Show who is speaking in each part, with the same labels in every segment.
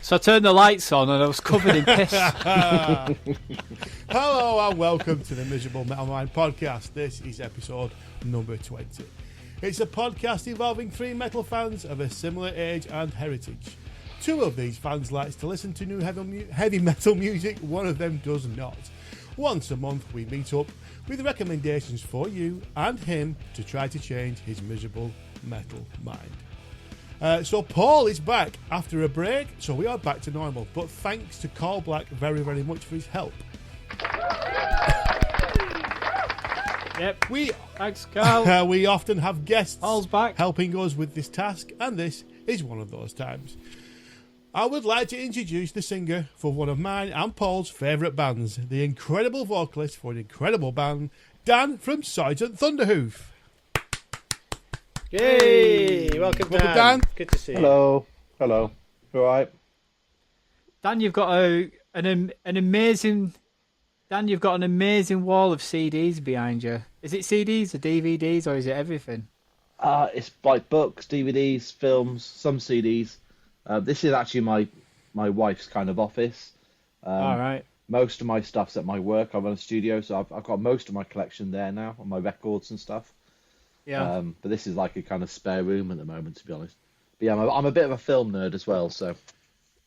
Speaker 1: So I turned the lights on and I was covered in piss.
Speaker 2: Hello and welcome to the Miserable Metal Mind podcast. This is episode number 20. It's a podcast involving three metal fans of a similar age and heritage. Two of these fans likes to listen to new heavy metal music, one of them does not. Once a month we meet up with recommendations for you and him to try to change his miserable metal mind. So Paul is back after a break, so we are back to normal. But thanks to Carl Black very, very much for his help.
Speaker 1: Yep. Thanks, Carl.
Speaker 2: We often have guests
Speaker 1: Paul's back,
Speaker 2: helping us with this task, and this is one of those times. I would like to introduce the singer for one of mine and Paul's favourite bands, the incredible vocalist for an incredible band, Dan from Sergeant Thunderhoof.
Speaker 3: Yay! Welcome, Dan. Good to see you.
Speaker 4: Hello. All right.
Speaker 1: Dan, you've got an amazing. Dan, you've got an amazing wall of CDs behind you. Is it CDs or DVDs or is it everything?
Speaker 4: It's like books, DVDs, films, some CDs. This is actually my wife's kind of office.
Speaker 1: All right.
Speaker 4: Most of my stuff's at my work. I run a studio, so I've got most of my collection there now, on my records and stuff.
Speaker 1: Yeah.
Speaker 4: But this is like a kind of spare room at the moment, to be honest. But yeah, I'm a bit of a film nerd as well, so.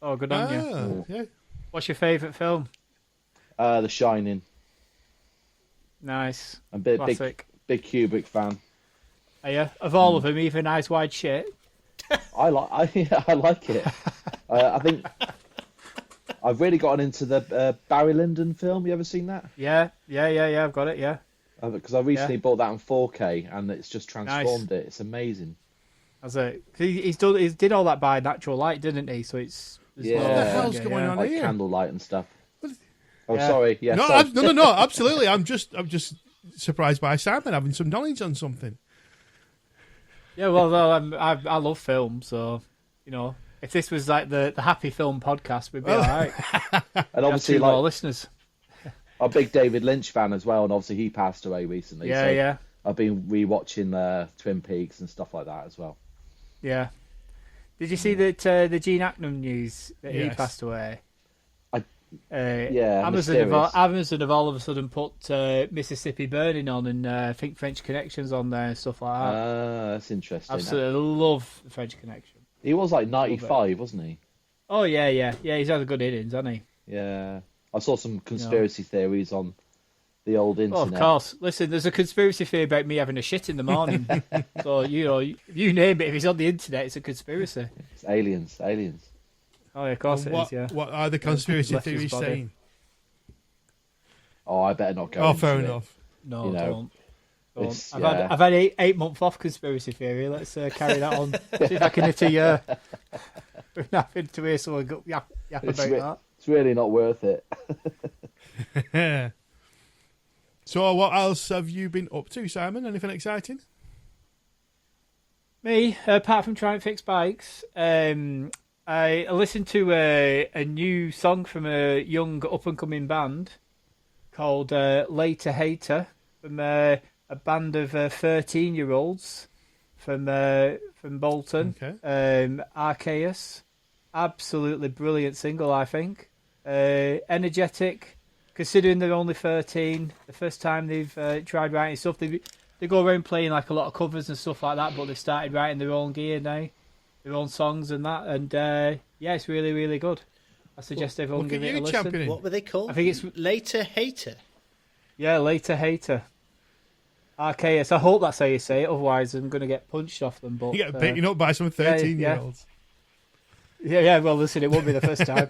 Speaker 1: Oh, good on you.
Speaker 2: Yeah.
Speaker 1: What's your favourite film?
Speaker 4: The Shining.
Speaker 1: Nice.
Speaker 4: I'm a
Speaker 1: Classic.
Speaker 4: big Kubrick fan.
Speaker 1: Are you? Of all of them, even Eyes Wide Shut?
Speaker 4: I like it. I think I've really gotten into the Barry Lyndon film. You ever seen that?
Speaker 1: Yeah. I've got it. Yeah.
Speaker 4: Because I recently bought that in 4K and it's just transformed it. It's amazing.
Speaker 1: As he did all that by natural light, didn't he? So it's
Speaker 2: What the hell's going on
Speaker 4: like
Speaker 2: here?
Speaker 4: candlelight and stuff. Oh, sorry. Yeah.
Speaker 2: No,
Speaker 4: sorry.
Speaker 2: no, absolutely. I'm just surprised by Simon having some knowledge on something.
Speaker 1: Yeah, well, I love film, so you know, if this was like the Happy Film podcast, we'd be all right.
Speaker 4: And obviously,
Speaker 1: more listeners.
Speaker 4: I'm a big David Lynch fan as well, and obviously he passed away recently.
Speaker 1: Yeah,
Speaker 4: so
Speaker 1: yeah.
Speaker 4: I've been rewatching Twin Peaks and stuff like that as well.
Speaker 1: Yeah. Did you see that the Gene Hackman news that he passed away? Amazon have all of a sudden put Mississippi Burning on, and I think French Connection's on there and stuff like that.
Speaker 4: That's interesting.
Speaker 1: Absolutely love the French Connection.
Speaker 4: He was like 95, wasn't he?
Speaker 1: Oh yeah. He's had a good innings, hasn't he?
Speaker 4: Yeah. I saw some conspiracy theories on the old internet.
Speaker 1: Oh, of course. Listen, there's a conspiracy theory about me having a shit in the morning. So, you know, you name it. If it's on the internet, it's a conspiracy.
Speaker 4: It's aliens.
Speaker 1: Oh, yeah, of course it is, yeah.
Speaker 2: What are the conspiracy theories saying?
Speaker 4: Oh, I better not go.
Speaker 2: Oh, fair enough.
Speaker 1: No, don't.
Speaker 4: I've
Speaker 1: had 8 months off conspiracy theory. Let's carry that on. See if I can hit a year. We're nothing to hear someone yap about that.
Speaker 4: It's really not worth it.
Speaker 2: So what else have you been up to, Simon? Anything exciting?
Speaker 1: Me, apart from trying to fix bikes, I listened to a new song from a young up-and-coming band called Later Hater, from a band of 13-year-olds from Bolton. Okay. Arceus. Absolutely brilliant single, I think. Energetic, considering they're only 13. The first time they've tried writing stuff, they go around playing like a lot of covers and stuff like that, but they've started writing their own gear now, their own songs and that, and yeah, it's really, really good. I suggest everyone give it a listen.
Speaker 3: What were they called?
Speaker 1: I think it's
Speaker 3: Later Hater.
Speaker 1: Yeah, Later Hater. Arceus. I hope that's how you say it, otherwise I'm going to get punched off them. But
Speaker 2: you get beaten up by some 13-year-olds.
Speaker 1: Yeah, well, listen, it won't be the first time.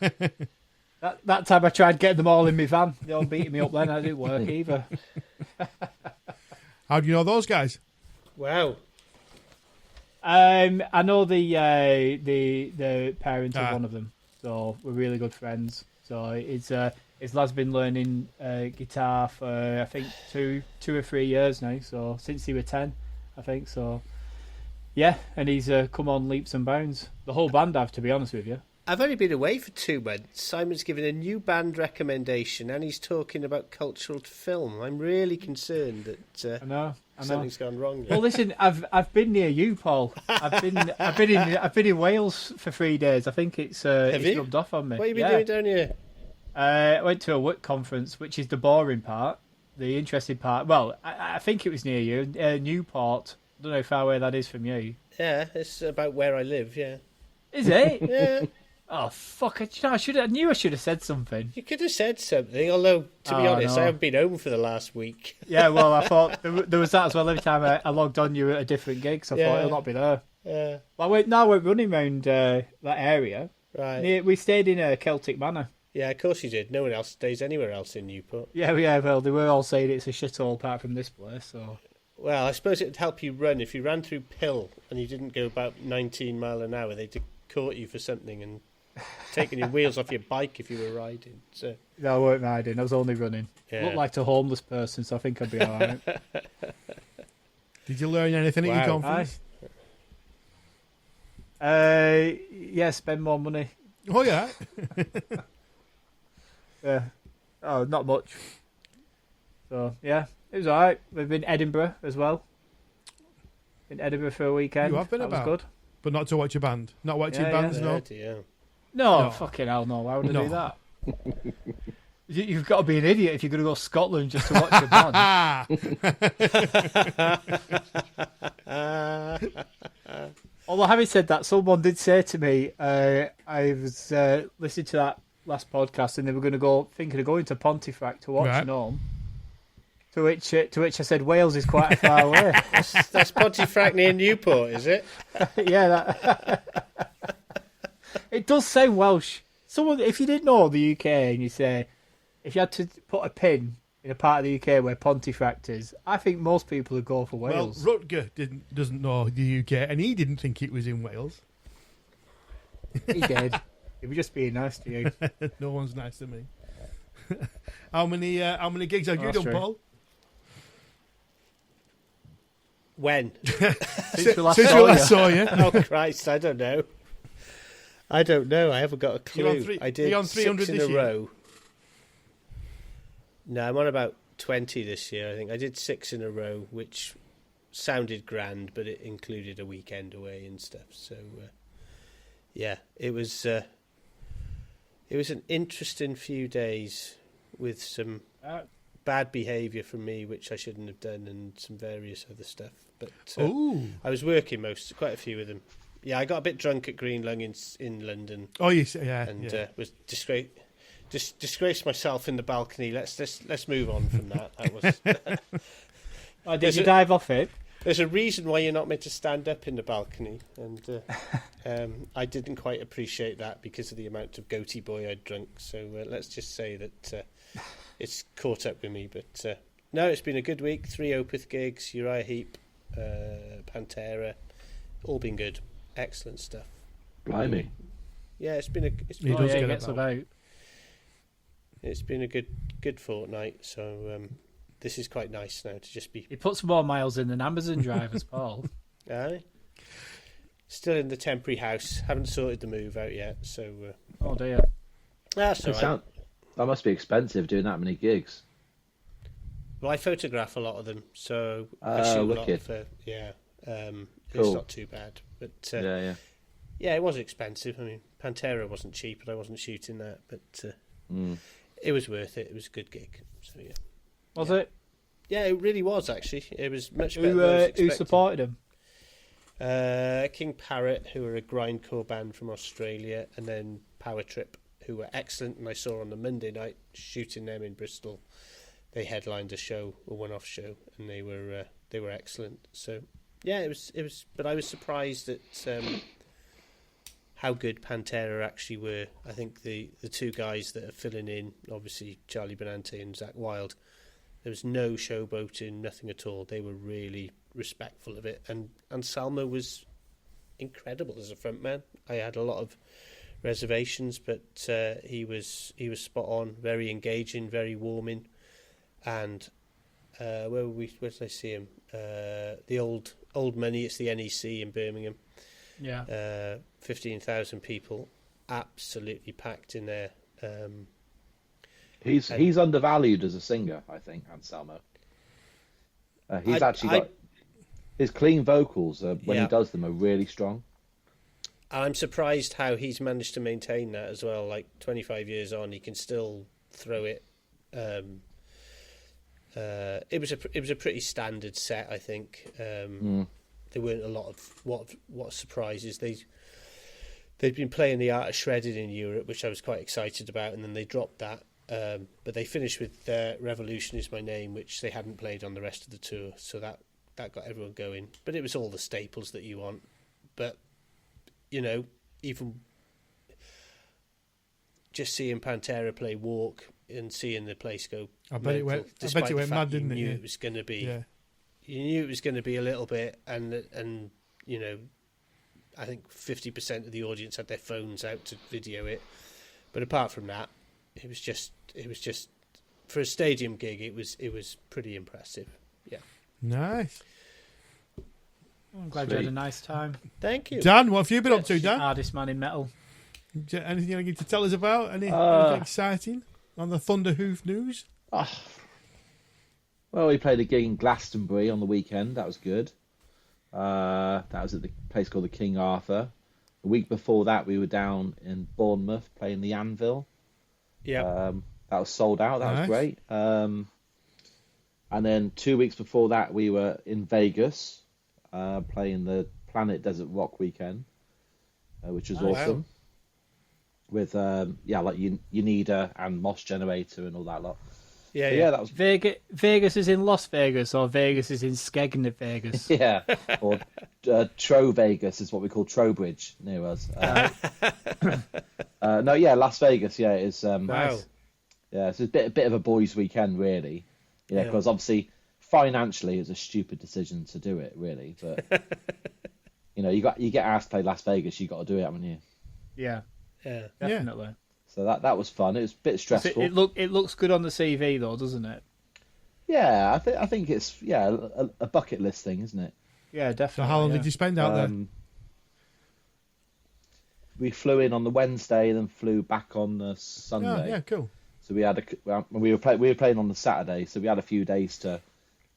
Speaker 1: That time I tried getting them all in my van. They all beating me up then. That didn't work either.
Speaker 2: How do you know those guys?
Speaker 3: Wow.
Speaker 1: I know the parents of one of them, so we're really good friends. So his lad's been learning guitar for I think two or 3 years now. So since he was 10, I think. So yeah, and he's come on leaps and bounds. The whole band have, to be honest with you.
Speaker 3: I've only been away for 2 months. Simon's given a new band recommendation, and he's talking about cultural film. I'm really concerned that
Speaker 1: I know. I know.
Speaker 3: Something's gone wrong.
Speaker 1: Well, listen, I've been near you, Paul. I've been in Wales for 3 days. I think it's
Speaker 3: you?
Speaker 1: rubbed off on me.
Speaker 3: What have you been doing down here?
Speaker 1: I went to a work conference, which is the boring part. The interesting part. Well, I think it was near you, Newport. I don't know how far away that is from you.
Speaker 3: Yeah, it's about where I live. Yeah.
Speaker 1: Is it?
Speaker 3: Yeah.
Speaker 1: Oh fuck! I knew I should have said something.
Speaker 3: You could have said something, although, to be honest,
Speaker 1: no.
Speaker 3: I haven't been home for the last week.
Speaker 1: Yeah, well, I thought there was that as well. Every time I logged on, you were at a different gig, so I thought
Speaker 3: Yeah.
Speaker 1: it'll not be there.
Speaker 3: Yeah.
Speaker 1: Well, I went running around that area.
Speaker 3: Right.
Speaker 1: We stayed in Celtic Manor.
Speaker 3: Yeah, of course you did. No one else stays anywhere else in Newport.
Speaker 1: Yeah, well, they were all saying it's a shithole apart from this place, so...
Speaker 3: Well, I suppose it'd help you run. If you ran through Pill and you didn't go about 19 mile an hour, they'd have caught you for something and taken your wheels off your bike if you were riding. So
Speaker 1: No, I weren't riding, I was only running.
Speaker 3: Yeah.
Speaker 1: Looked like a homeless person, so I think I'd be alright.
Speaker 2: Did you learn anything at your
Speaker 3: Wow.
Speaker 2: conference?
Speaker 1: Yeah, spend more money.
Speaker 2: Oh, yeah.
Speaker 1: Yeah. Oh, not much. So, yeah, it was alright. We've been Edinburgh as well. In Edinburgh for a weekend.
Speaker 2: You have been
Speaker 1: that
Speaker 2: about?
Speaker 1: was good.
Speaker 2: But not to watch a band. Not watching
Speaker 1: Yeah,
Speaker 2: bands, no.
Speaker 3: yeah.
Speaker 1: No,
Speaker 2: No.
Speaker 1: fucking hell no. Why would I
Speaker 2: No.
Speaker 1: do that? You've got to be an idiot if you're going to go to Scotland just to watch a band. Although having said that, someone did say to me, I was listening to that last podcast, and they were thinking of going to Pontefract to watch
Speaker 2: Right.
Speaker 1: Gnome. To which I said Wales is quite far away.
Speaker 3: That's Pontefract near Newport, is it?
Speaker 1: Yeah, that. It does sound Welsh. Someone, if you didn't know the UK, and you say, if you had to put a pin in a part of the UK where Pontefract is, I think most people would go for
Speaker 2: Well,
Speaker 1: Wales.
Speaker 2: Rutger doesn't know the UK, and he didn't think it was in Wales.
Speaker 1: He did. He was just being nice to you.
Speaker 2: No one's nice to me. How many gigs have you
Speaker 1: That's
Speaker 2: done,
Speaker 1: true.
Speaker 2: Paul?
Speaker 3: When?
Speaker 1: Since we last
Speaker 2: Since
Speaker 1: saw
Speaker 2: we
Speaker 1: you.
Speaker 2: last saw you.
Speaker 3: Oh, Christ, I don't know. I haven't got a clue.
Speaker 2: You're on three-
Speaker 3: I did
Speaker 2: you're on 300
Speaker 3: 6 in
Speaker 2: this
Speaker 3: a
Speaker 2: year?
Speaker 3: row. No, I'm on about 20 this year, I think. I did 6 in a row, which sounded grand, but it included a weekend away and stuff. So, yeah, it was an interesting few days with some bad behaviour from me, which I shouldn't have done, and some various other stuff. But
Speaker 2: Ooh.
Speaker 3: I was working quite a few of them. Yeah, I got a bit drunk at Green Lung in London,
Speaker 2: Oh, yeah.
Speaker 3: and
Speaker 2: yeah.
Speaker 3: was disgraced myself in the balcony. Let's move on from that. That was.
Speaker 1: Oh, did you dive off it?
Speaker 3: There's a reason why you're not meant to stand up in the balcony, and I didn't quite appreciate that because of the amount of goatee boy I'd drunk. So let's just say that it's caught up with me. But no, it's been a good week. 3 Opeth gigs, Uriah Heep, Pantera, all been good. Excellent stuff.
Speaker 4: Blimey.
Speaker 3: Yeah, it's been a
Speaker 2: He does
Speaker 1: yeah,
Speaker 2: get
Speaker 1: it gets
Speaker 2: about.
Speaker 1: about.
Speaker 3: it's been a good fortnight. So this is quite nice now to just be.
Speaker 1: He puts more miles in than Amazon drivers, Paul.
Speaker 3: Aye. Still in the temporary house. Haven't sorted the move out yet. So
Speaker 1: Oh dear.
Speaker 3: that's all right.
Speaker 4: That must be expensive doing that many gigs.
Speaker 3: Well, I photograph a lot of them, so I shoot a lot
Speaker 4: wicked.
Speaker 3: for It's
Speaker 4: Cool.
Speaker 3: not too bad, but
Speaker 4: Yeah.
Speaker 3: yeah, it was expensive. I mean, Pantera wasn't cheap, but I wasn't shooting that. But
Speaker 4: Mm.
Speaker 3: it was worth it. It was a good gig. So yeah,
Speaker 1: Was it?
Speaker 3: yeah, it really was actually. It was much better than I was
Speaker 1: Who
Speaker 3: expecting.
Speaker 1: supported him?
Speaker 3: King Parrot, who are a grindcore band from Australia, and then Power Trip, who were excellent. And I saw on the Monday night shooting them in Bristol. They headlined a one-off show, and they were excellent. So yeah, it was. But I was surprised at how good Pantera actually were. I think the two guys that are filling in, obviously Charlie Benante and Zach Wilde, there was no showboating, nothing at all. They were really respectful of it, and Salma was incredible as a frontman. I had a lot of reservations, but he was spot on, very engaging, very warming. And where did I see him? The old money. It's the NEC in Birmingham.
Speaker 1: Yeah.
Speaker 3: 15,000 people, absolutely packed in there.
Speaker 4: He's undervalued as a singer, I think, Anselmo. He's actually got his clean vocals when he does them are really strong.
Speaker 3: I'm surprised how he's managed to maintain that as well. Like 25 years on, he can still throw it. It was a pretty standard set, I think. There weren't a lot of what surprises. They'd been playing the Art of Shredded in Europe, which I was quite excited about, and then they dropped that. But they finished with Revolution Is My Name, which they hadn't played on the rest of the tour, so that got everyone going. But it was all the staples that you want. But even just seeing Pantera play Walk and seeing the place go,
Speaker 2: I bet it went mad, didn't it?
Speaker 3: You knew it was going to be. Yeah. You knew it was going to be a little bit, and I think 50% of the audience had their phones out to video it. But apart from that, it was just for a stadium gig. It was pretty impressive. Yeah.
Speaker 2: Nice.
Speaker 1: I'm glad you had a nice time.
Speaker 3: Thank you.
Speaker 2: Dan, what have you been up to, Dan?
Speaker 1: Hardest man in metal.
Speaker 2: Anything you need to tell us about? Anything exciting on the Thunderhoof news?
Speaker 4: Well, we played a gig in Glastonbury on the weekend. That was good. That was at the place called the King Arthur. The week before that, we were down in Bournemouth playing the Anvil.
Speaker 3: Yeah.
Speaker 4: That was sold out. That was great. And then 2 weeks before that, we were in Vegas playing the Planet Desert Rock weekend, which was awesome. Wow. With like Unida and Moss Generator and all that lot. Yeah, that was
Speaker 1: Vegas is in Las Vegas, or Vegas is in Skegness, Vegas.
Speaker 4: Yeah, or Tro Vegas is what we call Trowbridge near us. Las Vegas. Yeah, it's
Speaker 3: wow.
Speaker 4: Yeah, it's a bit of a boys' weekend, really. Because obviously financially it's a stupid decision to do it, really. But you get asked to play Las Vegas, you got to do it, haven't you?
Speaker 1: Yeah, definitely.
Speaker 4: Yeah. So that was fun. It was a bit stressful.
Speaker 1: It looks good on the CV though, doesn't it?
Speaker 4: Yeah, I think it's a bucket list thing, isn't it?
Speaker 1: Yeah, definitely.
Speaker 2: So how long did you spend out there?
Speaker 4: We flew in on the Wednesday and then flew back on the Sunday.
Speaker 2: Oh, yeah, cool.
Speaker 4: So we were playing on the Saturday, so we had a few days to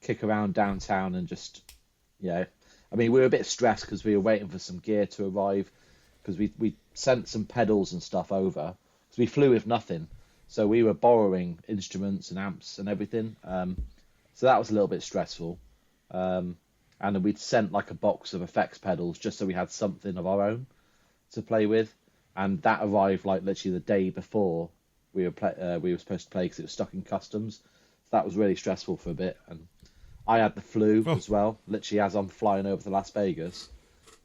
Speaker 4: kick around downtown and just we were a bit stressed because we were waiting for some gear to arrive because we sent some pedals and stuff over. So we flew with nothing. So we were borrowing instruments and amps and everything. So that was a little bit stressful. And then we'd sent like a box of effects pedals just so we had something of our own to play with. And that arrived like literally the day before we were supposed to play because it was stuck in customs. So that was really stressful for a bit. And I had the flu as well, literally as I'm flying over to Las Vegas.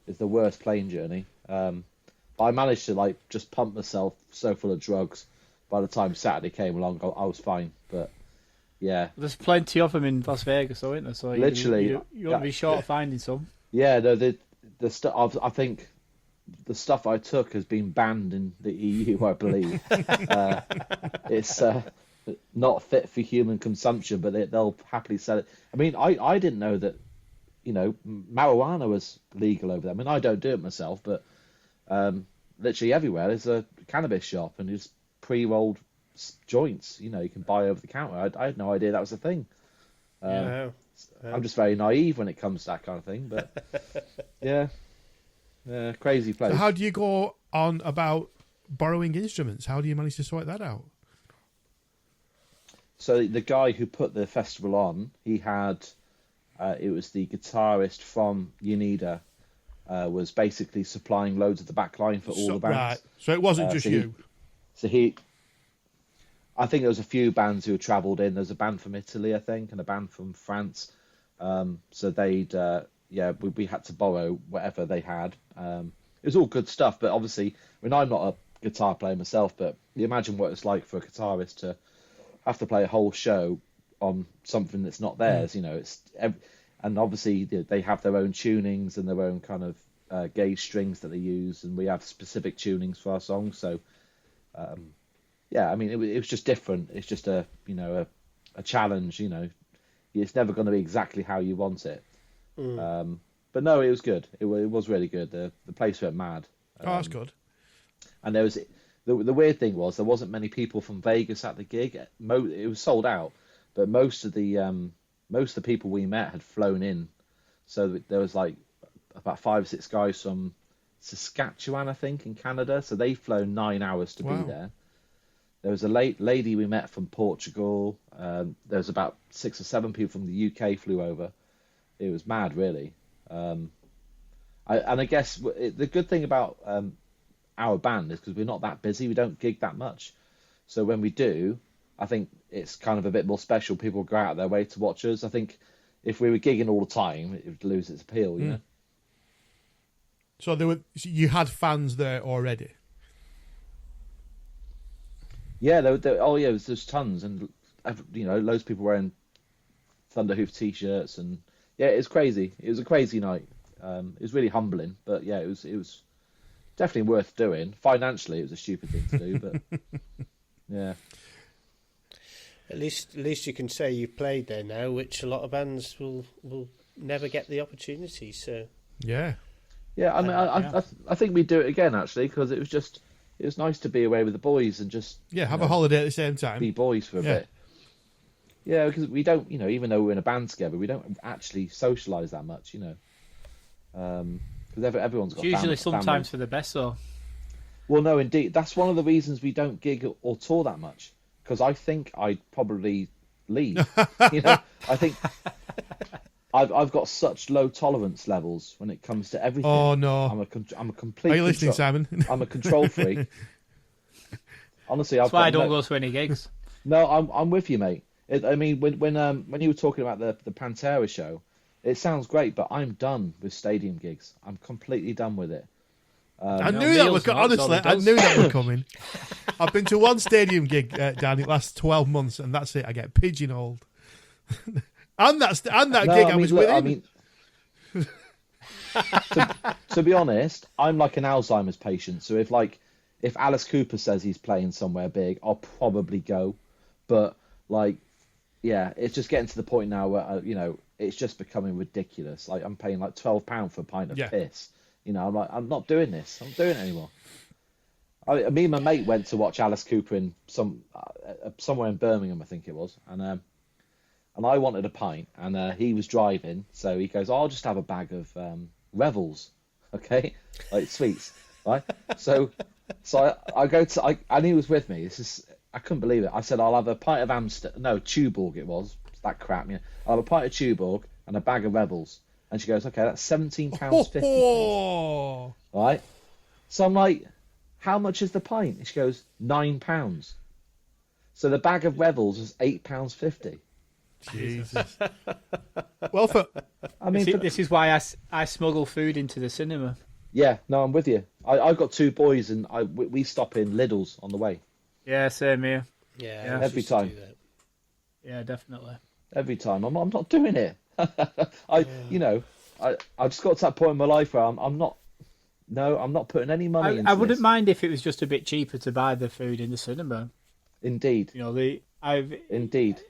Speaker 4: It's the worst plane journey. But I managed to just pump myself so full of drugs. By the time Saturday came along, I was fine. But yeah,
Speaker 1: there's plenty of them in Las Vegas, though, isn't there? So
Speaker 4: literally,
Speaker 1: you won't be short of finding some.
Speaker 4: Yeah, no, the stuff. I think the stuff I took has been banned in the EU. I believe it's not fit for human consumption, but they'll happily sell it. I mean, I didn't know that marijuana was legal over there. I mean, I don't do it myself, but literally everywhere there's a cannabis shop and there's pre-rolled joints. You can buy over the counter. I had no idea that was a thing. I'm just very naive when it comes to that kind of thing. But yeah, crazy place.
Speaker 2: So how do you go on about borrowing instruments? How do you manage to sort that out?
Speaker 4: So the guy who put the festival on, he had it was the guitarist from Unida. Was basically supplying loads of the back line for all the bands.
Speaker 2: Right. So it wasn't just you.
Speaker 4: I think there was a few bands who had travelled in. There's a band from Italy, I think, and a band from France. So they'd, we had to borrow whatever they had. It was all good stuff, but obviously, I'm not a guitar player myself, but you imagine what it's like for a guitarist to have to play a whole show on something that's not theirs. And obviously they have their own tunings and their own kind of gauge strings that they use, and we have specific tunings for our songs. So, it was just different. It's just a challenge. It's never going to be exactly how you want it. But no, it was good. It was really good. The place went mad.
Speaker 2: Oh, that's good.
Speaker 4: And there was the weird thing was there wasn't many people from Vegas at the gig. It was sold out, but most of the most of the people we met had flown in. So there was like about 5 or 6 guys from Saskatchewan, I think, in Canada. So they'd flown 9 hours to be there. There was a lady we met from Portugal. There was about 6 or 7 people from the UK flew over. It was mad, really. I guess the good thing about our band is because we're not that busy. We don't gig that much. So when we do, I think it's kind of a bit more special. People go out of their way to watch us. I think if we were gigging all the time, it would lose its appeal, you know?
Speaker 2: So you had fans there already?
Speaker 4: Yeah, there's tons, and loads of people wearing Thunderhoof t-shirts, and yeah, it's crazy. It was a crazy night. It was really humbling, but yeah, it was definitely worth doing. Financially, it was a stupid thing to do, but yeah.
Speaker 3: At least you can say you've played there now, which a lot of bands will never get the opportunity. So
Speaker 2: yeah.
Speaker 4: I mean, I think we'd do it again actually, because it was nice to be away with the boys and just
Speaker 2: have a holiday at the same time.
Speaker 4: Be boys for a bit. Yeah, because we don't, even though we're in a band together, we don't actually socialise that much, because everyone's got
Speaker 1: usually sometimes
Speaker 4: family.
Speaker 1: for the best, though.
Speaker 4: Well, no, indeed, that's one of the reasons we don't gig or tour that much. Because I think I'd probably leave. I think I've got such low tolerance levels when it comes to everything.
Speaker 2: Oh no,
Speaker 4: I'm a complete.
Speaker 2: Are you listening, Simon?
Speaker 4: I'm a control freak. Honestly,
Speaker 1: that's why I don't go to any gigs.
Speaker 4: No, I'm with you, mate. I mean, when you were talking about the Pantera show, it sounds great, but I'm done with stadium gigs. I'm completely done with it.
Speaker 2: I knew that was honestly. I knew that was coming. I've been to one stadium gig, Dan. It lasts 12 months, and that's it. I get pigeonholed. and that gig I was with him.
Speaker 4: I mean, to be honest, I'm like an Alzheimer's patient. So if Alice Cooper says he's playing somewhere big, I'll probably go. But it's just getting to the point now where it's just becoming ridiculous. Like I'm paying like £12 for a pint of piss. I'm like, I'm not doing this. I'm not doing it anymore. Me and my mate went to watch Alice Cooper in somewhere in Birmingham, I think it was, and I wanted a pint, and he was driving, so he goes, I'll just have a bag of Revels, okay, like sweets, right? So I go to, and he was with me. I couldn't believe it. I said, I'll have a pint of Tuborg. It was that crap. Yeah, I'll have a pint of Tuborg and a bag of Revels. And she goes, okay, that's £17.50.
Speaker 2: Oh.
Speaker 4: Right? So I'm like, how much is the pint? And she goes, £9. So the bag of Revels was £8.50.
Speaker 2: Jesus. Well,
Speaker 1: this is why I smuggle food into the cinema.
Speaker 4: Yeah, no, I'm with you. I've got 2 boys, and we stop in Lidl's on the way.
Speaker 1: Yeah, same here.
Speaker 3: Yeah.
Speaker 4: Every time.
Speaker 1: Yeah, definitely.
Speaker 4: Every time. I'm not doing it. I just got to that point in my life where I'm not putting any money into
Speaker 1: I wouldn't
Speaker 4: this.
Speaker 1: mind if it was just a bit cheaper to buy the food in the cinema.
Speaker 4: Indeed.
Speaker 1: Indeed.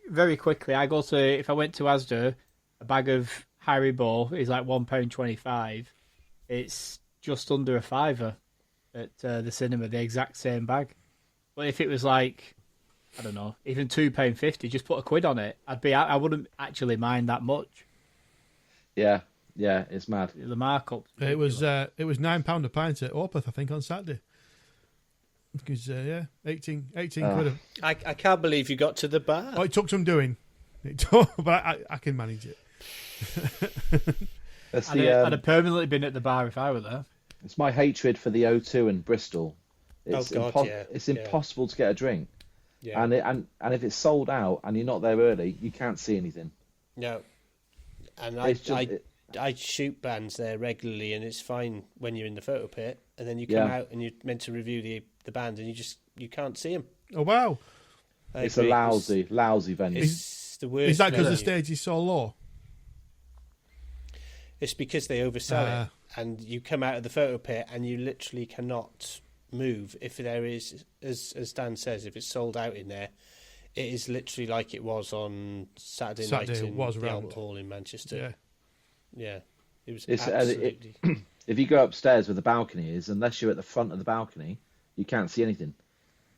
Speaker 1: Very quickly, if I went to Asda, a bag of Haribo is like £1.25. It's just under a £5 at the cinema, the exact same bag. But if it was like, I don't know, even £2.50, just put £1 on it, I wouldn't actually mind that much.
Speaker 4: Yeah, it's mad.
Speaker 1: The markup.
Speaker 2: It was £9 a pint at Opeth, I think, on Saturday. Because 18 quid.
Speaker 3: I can't believe you got to the bar.
Speaker 2: Oh, it took some doing. But I can manage it.
Speaker 1: I'd have permanently been at the bar if I were there.
Speaker 4: It's my hatred for the O2 in Bristol. It's it's impossible to get a drink. Yeah. And if it's sold out and you're not there early, you can't see anything.
Speaker 3: No. And I shoot bands there regularly, and it's fine when you're in the photo pit, and then you come out and you're meant to review the band, and you can't see them.
Speaker 2: Oh wow!
Speaker 4: It's a lousy venue.
Speaker 3: It's the worst.
Speaker 2: Is that because the stage is so low?
Speaker 3: It's because they oversell it, and you come out of the photo pit and you literally cannot move. If there is, as Dan says, if it's sold out in there, it is literally like it was on Saturday night in the Albert Hall in Manchester. Yeah. It was absolutely...
Speaker 4: if you go upstairs where the balcony is, unless you're at the front of the balcony, you can't see anything.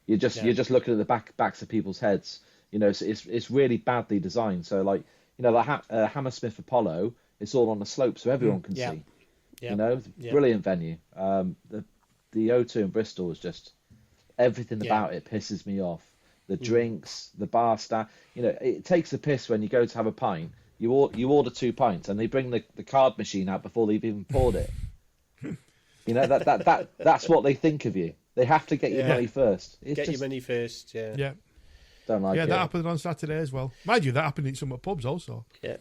Speaker 4: You're just looking at the backs of people's heads. So it's really badly designed. So like like Hammersmith Apollo. It's all on the slope, so everyone can
Speaker 3: Yeah.
Speaker 4: see.
Speaker 3: Yeah.
Speaker 4: Brilliant venue. The O2 in Bristol is just everything about it pisses me off. The drinks, the bar staff. It takes the piss when you go to have a pint. You order 2 pints, and they bring the card machine out before they've even poured it. That's what they think of you. They have to get your money first.
Speaker 3: Your money first. Yeah.
Speaker 2: Yeah.
Speaker 4: Don't like it.
Speaker 2: Yeah, that happened on Saturday as well. Mind you, that happened in some pubs also.
Speaker 3: Yeah.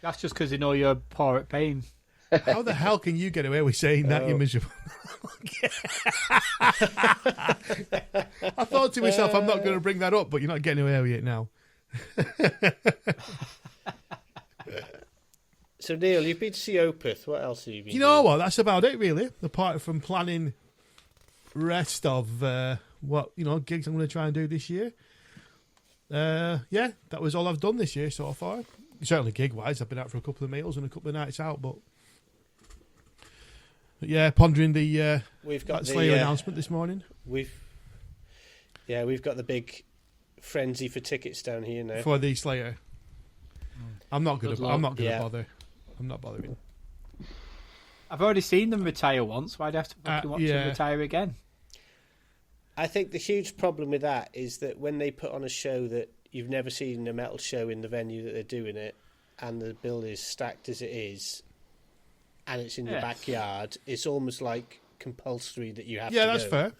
Speaker 1: That's just because they know you're poor at paying.
Speaker 2: How the hell can you get away with saying that, you miserable? I thought to myself, I'm not going to bring that up, but you're not getting away with it now.
Speaker 3: So, Neil, you've been to see Opeth. What else have you been
Speaker 2: You know
Speaker 3: doing?
Speaker 2: what? That's about it, really. Apart from planning rest of gigs I'm going to try and do this year. That was all I've done this year so far. Certainly gig-wise, I've been out for a couple of meals and a couple of nights out, but yeah, pondering the
Speaker 3: We've got the
Speaker 2: Slayer announcement this morning
Speaker 3: We've got the big frenzy for tickets down here now.
Speaker 2: for the Slayer. I'm not going to bother. I'm not bothering.
Speaker 1: I've already seen them retire once. Why'd I have to fucking watch them retire again?
Speaker 3: I think the huge problem with that is that when they put on a show that you've never seen a metal show in the venue that they're doing it, and the bill is stacked as it is, and it's in your backyard, it's almost like compulsory that you have to go.
Speaker 2: Yeah, that's fair.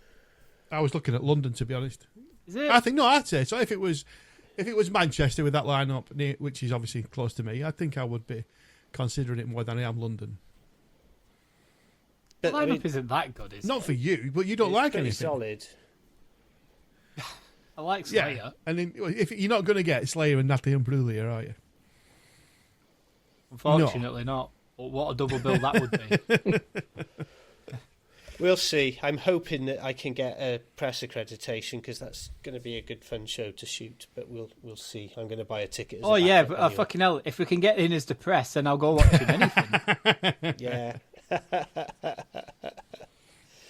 Speaker 2: I was looking at London, to be honest.
Speaker 1: Is it?
Speaker 2: I'd say so. If it was Manchester with that lineup, which is obviously close to me, I think I would be considering it more than I am London.
Speaker 3: But
Speaker 1: The lineup isn't that good, is
Speaker 2: Not
Speaker 1: it?
Speaker 2: for you, but you don't like
Speaker 3: pretty
Speaker 2: anything.
Speaker 3: solid.
Speaker 1: I like Slayer.
Speaker 2: Yeah, and then if you're not going to get Slayer and Natalie and Brullier, are you?
Speaker 1: Unfortunately not. But what a double bill that would be.
Speaker 3: We'll see. I'm hoping that I can get a press accreditation because that's going to be a good fun show to shoot. But we'll see. I'm going to buy a ticket. As a
Speaker 1: Yeah,
Speaker 3: backup
Speaker 1: but
Speaker 3: anyway.
Speaker 1: Fucking hell! If we can get in as the press, then I'll go watching anything.
Speaker 3: Yeah.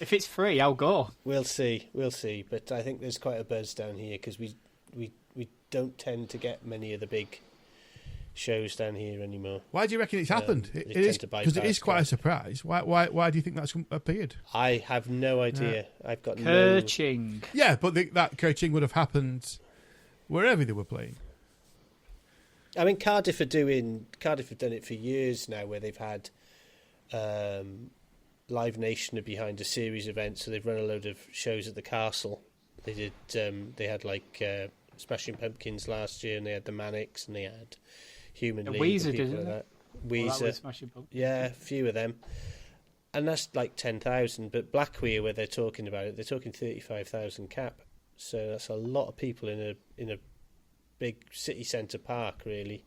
Speaker 1: If it's free, I'll go.
Speaker 3: We'll see. But I think there's quite a buzz down here because we don't tend to get many of the big shows down here anymore.
Speaker 2: Why do you reckon it's happened?
Speaker 3: they
Speaker 2: It
Speaker 3: tend
Speaker 2: is
Speaker 3: to
Speaker 2: because it
Speaker 3: bypass
Speaker 2: is quite
Speaker 3: that.
Speaker 2: a surprise. Why do you think that's appeared?
Speaker 3: I have no idea. I've got no.
Speaker 1: Kerching.
Speaker 2: Yeah, but that coaching would have happened wherever they were playing.
Speaker 3: I mean, Cardiff have done it for years now, where they've had Live Nation are behind a series of events, so they've run a load of shows at the Castle. They did. They had like Smashing Pumpkins last year, and they had the Manics, and they had Human League.
Speaker 1: Weezer
Speaker 3: and people
Speaker 1: didn't
Speaker 3: like
Speaker 1: they?
Speaker 3: that. Weezer, yeah, a few of them, and that's like 10,000. But Blackwell, where they're talking about it, they're talking 35,000 cap. So that's a lot of people in a big city centre park, really,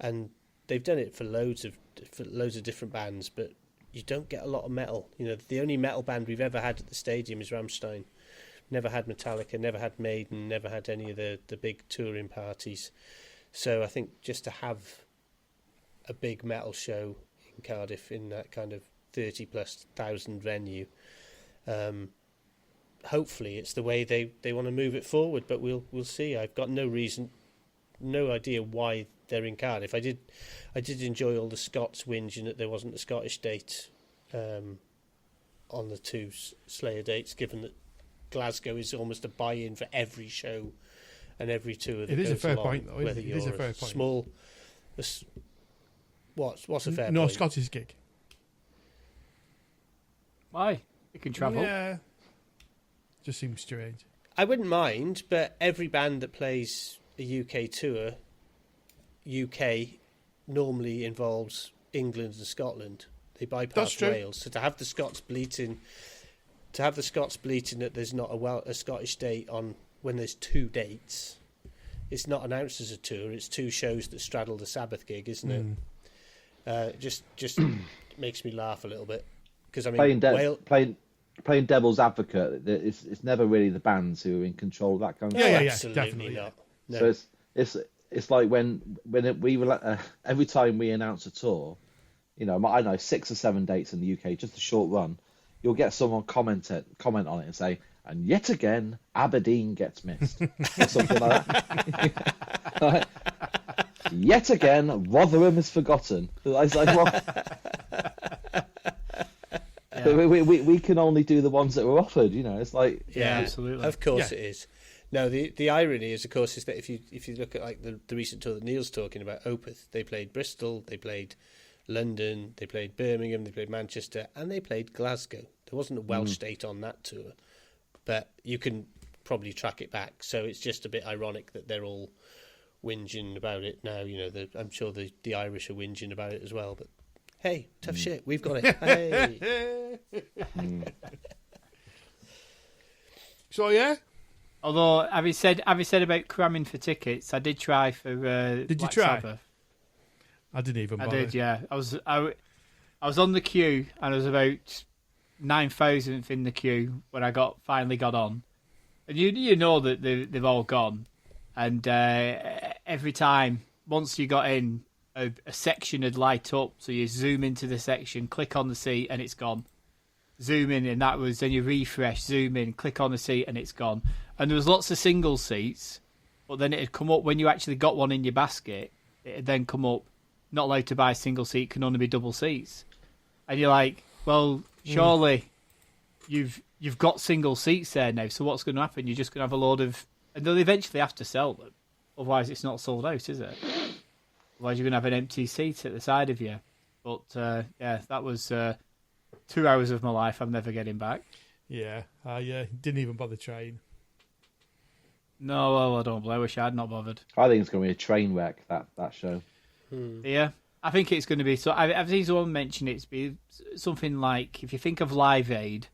Speaker 3: and they've done it for loads of different bands, but you don't get a lot of metal. The only metal band we've ever had at the stadium is Rammstein. Never had Metallica, never had Maiden, never had any of the big touring parties. So I think just to have a big metal show in Cardiff in that kind of 30,000+ venue, hopefully it's the way they want to move it forward. But we'll see. I've got no idea why they're in Cardiff. I did enjoy all the Scots whinging that there wasn't a Scottish date on the two Slayer dates, given that Glasgow is almost a buy-in for every show and every tour that
Speaker 2: It is
Speaker 3: goes
Speaker 2: a fair
Speaker 3: along,
Speaker 2: point, though.
Speaker 3: whether
Speaker 2: It
Speaker 3: you're
Speaker 2: is a fair point.
Speaker 3: small. What's a fair
Speaker 2: No
Speaker 3: point?
Speaker 2: Scottish gig.
Speaker 1: Why? You can travel.
Speaker 2: Yeah, just seems strange.
Speaker 3: I wouldn't mind, but every band that plays a UK tour, UK normally involves England and Scotland. They
Speaker 2: That's
Speaker 3: bypass
Speaker 2: true.
Speaker 3: Wales. So to have the Scots bleating that there's not a Scottish date on when there's two dates, it's not announced as a tour. It's two shows that straddle the Sabbath gig, isn't it? Just makes me laugh a little bit because I mean
Speaker 4: playing devil's advocate. It's never really the bands who are in control of that kind of
Speaker 2: Yeah,
Speaker 4: stuff.
Speaker 2: yeah,
Speaker 3: absolutely
Speaker 2: definitely,
Speaker 3: not. No.
Speaker 4: So it's like when we were every time we announce a tour, I know 6 or 7 dates in the UK, just a short run. You'll get someone comment on it and say, and yet again Aberdeen gets missed, or something like that. Right? Yet again Rotherham is forgotten. It's like, well, we can only do the ones that were offered. It's like,
Speaker 3: Yeah,
Speaker 1: absolutely.
Speaker 3: Of course it is. No, the irony is, of course, is that if you look at like the recent tour that Neil's talking about, Opeth, they played Bristol, they played London, they played Birmingham, they played Manchester, and they played Glasgow. There wasn't a Welsh date on that tour, but you can probably track it back. So it's just a bit ironic that they're all whinging about it now. I'm sure the Irish are whinging about it as well. But hey, tough shit, we've got it. Hey.
Speaker 2: So yeah.
Speaker 1: Although, having said about cramming for tickets, I did try for
Speaker 2: Did you
Speaker 1: Black
Speaker 2: try?
Speaker 1: Sabbath.
Speaker 2: I didn't even bother.
Speaker 1: I did, yeah. I was on the queue, and I was about 9,000th in the queue when I finally got on. And you know that they've all gone. And every time, once you got in, a section would light up. So you zoom into the section, click on the seat, and it's gone. Zoom in, and then you refresh, zoom in, click on the seat, and it's gone. And there was lots of single seats, but then it'd come up when you actually got one in your basket. It'd then come up, not allowed to buy a single seat, can only be double seats. And you're like, well, surely you've got single seats there now. So what's going to happen? You're just going to have a load of, and they'll eventually have to sell them. Otherwise, it's not sold out, is it? Otherwise, you're going to have an empty seat at the side of you. But yeah, that was 2 hours of my life I'm never getting back.
Speaker 2: Yeah, I didn't even bother trying.
Speaker 1: No, well, I don't. I wish I had not bothered.
Speaker 4: I think it's going to be a train wreck, that show.
Speaker 1: Yeah, I think it's going to be. So I've seen someone mention it's be something like, if you think of Live Aid,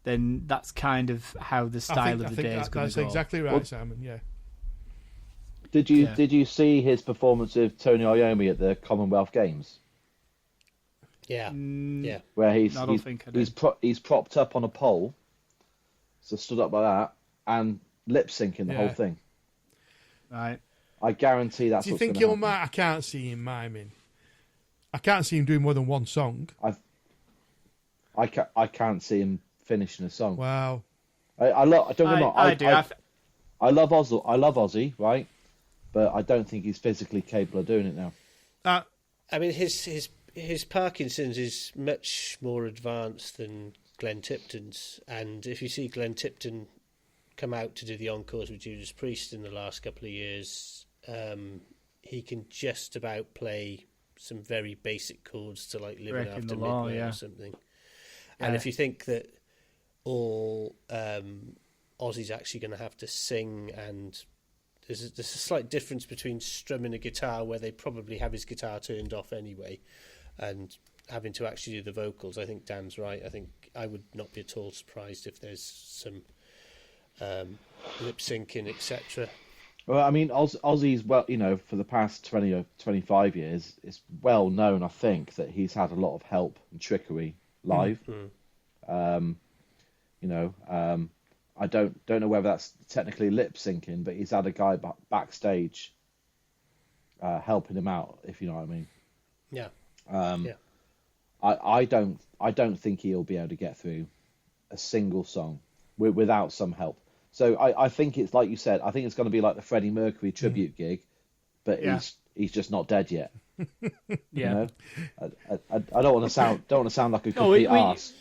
Speaker 1: then that's kind of how the style of the day is going to go.
Speaker 2: That's exactly right, Simon. Yeah.
Speaker 4: Did you see his performance of Tony Iommi at the Commonwealth Games?
Speaker 3: Yeah, yeah.
Speaker 4: Where
Speaker 1: I don't think I did.
Speaker 4: he's propped up on a pole, so stood up like that, and lip syncing the whole thing.
Speaker 1: Right.
Speaker 4: I guarantee that's.
Speaker 2: Do you
Speaker 4: what's
Speaker 2: think
Speaker 4: gonna
Speaker 2: he'll
Speaker 4: happen.
Speaker 2: I can't see him miming. I can't see him doing more than one song.
Speaker 4: I can't see him finishing a song.
Speaker 2: Wow.
Speaker 4: I love. Don't get me wrong.
Speaker 1: I do.
Speaker 4: I love Ozzy. I love Ozzy, right? But I don't think he's physically capable of doing it now.
Speaker 3: I mean, his Parkinson's is much more advanced than Glenn Tipton's, and if you see Glenn Tipton come out to do the encores with Judas Priest in the last couple of years, he can just about play some very basic chords to like Living
Speaker 1: Breaking
Speaker 3: After
Speaker 1: the Law,
Speaker 3: Midnight
Speaker 1: yeah.
Speaker 3: or something. And if you think that all Ozzy's actually going to have to sing, and there's a slight difference between strumming a guitar where they probably have his guitar turned off anyway, and having to actually do the vocals. I think Dan's right. I think I would not be at all surprised if there's some lip syncing, etc.
Speaker 4: Well, I mean, Ozzy's, well, for the past 20 or 25 years, it's well known, I think, that he's had a lot of help and trickery live. I don't know whether that's technically lip syncing, but he's had a guy backstage helping him out, if you know what I mean.
Speaker 3: Yeah.
Speaker 4: I don't think he'll be able to get through a single song without some help. So I think it's like you said. I think it's going to be like the Freddie Mercury tribute gig, but he's just not dead yet.
Speaker 1: Yeah.
Speaker 4: I don't want to sound like a complete arse.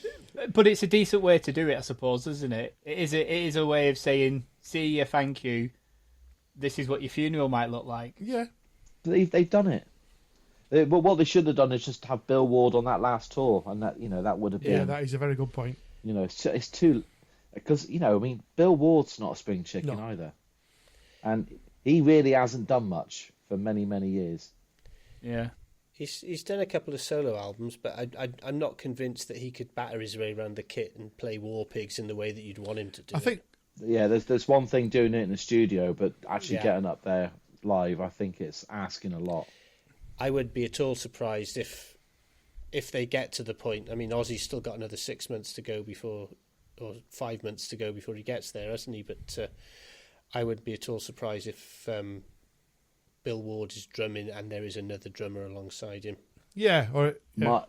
Speaker 1: But it's a decent way to do it, I suppose, isn't it? It is a way of saying, see you, thank you. This is what your funeral might look like.
Speaker 2: Yeah.
Speaker 4: They've done it. But what they should have done is just have Bill Ward on that last tour, and that would have been.
Speaker 2: Yeah, that is a very good point.
Speaker 4: It's too, because Bill Ward's not a spring chicken either, and he really hasn't done much for many years.
Speaker 1: Yeah.
Speaker 3: He's done a couple of solo albums, but I'm not convinced that he could batter his way around the kit and play War Pigs in the way that you'd want him to do.
Speaker 2: I think.
Speaker 4: Yeah, there's one thing doing it in the studio, but actually getting up there live, I think it's asking a lot.
Speaker 3: I would be at all surprised if they get to the point. I mean, Ozzy's still got another 6 months to go or 5 months to go before he gets there, hasn't he? But I would be at all surprised if Bill Ward is drumming and there is another drummer alongside him.
Speaker 2: Yeah.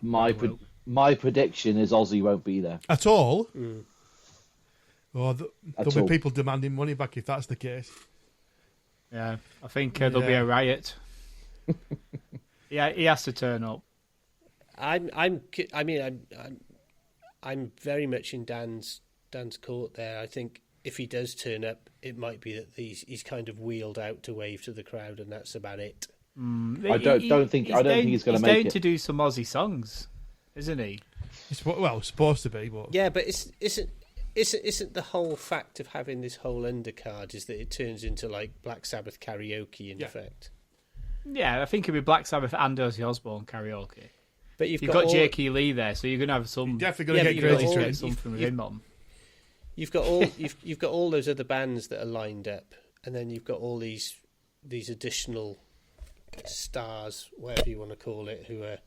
Speaker 4: My prediction is Ozzy won't be there
Speaker 2: at all. Oh, there'll be people demanding money back if that's the case.
Speaker 1: Yeah, I think there'll be a riot. Yeah, he has to turn up.
Speaker 3: I'm very much in Dan's court there. I think if he does turn up, it might be that he's kind of wheeled out to wave to the crowd, and that's about it.
Speaker 4: I don't think he's going to make it.
Speaker 1: He's down to do some Aussie songs, isn't he?
Speaker 2: It's supposed to be, but
Speaker 3: yeah, but isn't the whole fact of having this whole undercard is that it turns into like Black Sabbath karaoke in effect?
Speaker 1: Yeah, I think it'd be Black Sabbath and Ozzy Osbourne karaoke.
Speaker 3: But you've
Speaker 1: got Jake E. Lee there, so you're going to have some.
Speaker 2: You're definitely going to get Crazy Train.
Speaker 1: Something with him on.
Speaker 3: You've got all those other bands that are lined up, and then you've got all these additional stars, whatever you want to call it, who are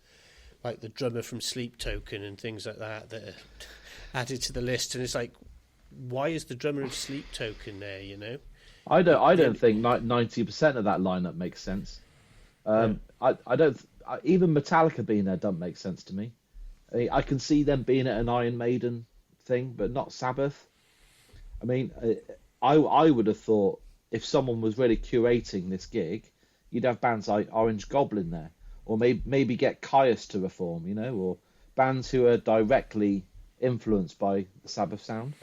Speaker 3: like the drummer from Sleep Token and things like that are added to the list. And it's like, why is the drummer of Sleep Token there? You know,
Speaker 4: I don't think 90% of that lineup makes sense. I don't. Even Metallica being there doesn't make sense to me. I can see them being at an Iron Maiden thing, but not Sabbath. I mean, I would have thought if someone was really curating this gig, you'd have bands like Orange Goblin there, or maybe get Caius to reform, you know, or bands who are directly influenced by the Sabbath sound.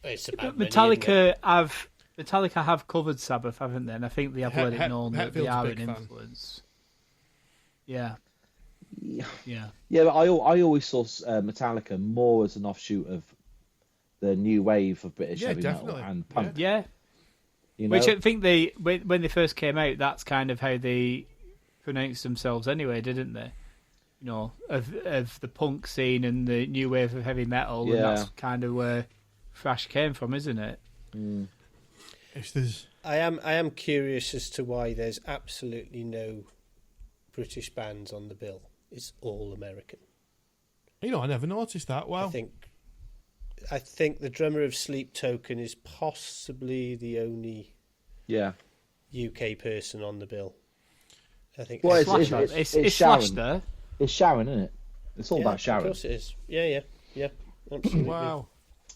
Speaker 3: It's about
Speaker 1: Metallica have covered Sabbath, haven't they? And I think they have let it known that they are an influence. Yeah.
Speaker 4: Yeah, but I always saw Metallica more as an offshoot of the new wave of British heavy metal and punk.
Speaker 1: Yeah.
Speaker 4: You know?
Speaker 1: Which I think when they first came out, that's kind of how they pronounced themselves anyway, didn't they? You know, of the punk scene and the new wave of heavy metal, and that's kind of where thrash came from, isn't it?
Speaker 4: Mm.
Speaker 3: I am curious as to why there's absolutely no British bands on the bill. It's all American.
Speaker 2: You know, I never noticed that. Wow.
Speaker 3: I think the drummer of Sleep Token is possibly the only UK person on the bill. I think.
Speaker 4: Well,
Speaker 1: it's Slash there.
Speaker 4: It's Sharon, isn't it? It's all about Sharon.
Speaker 3: Of course it is. Yeah, absolutely.
Speaker 2: Wow.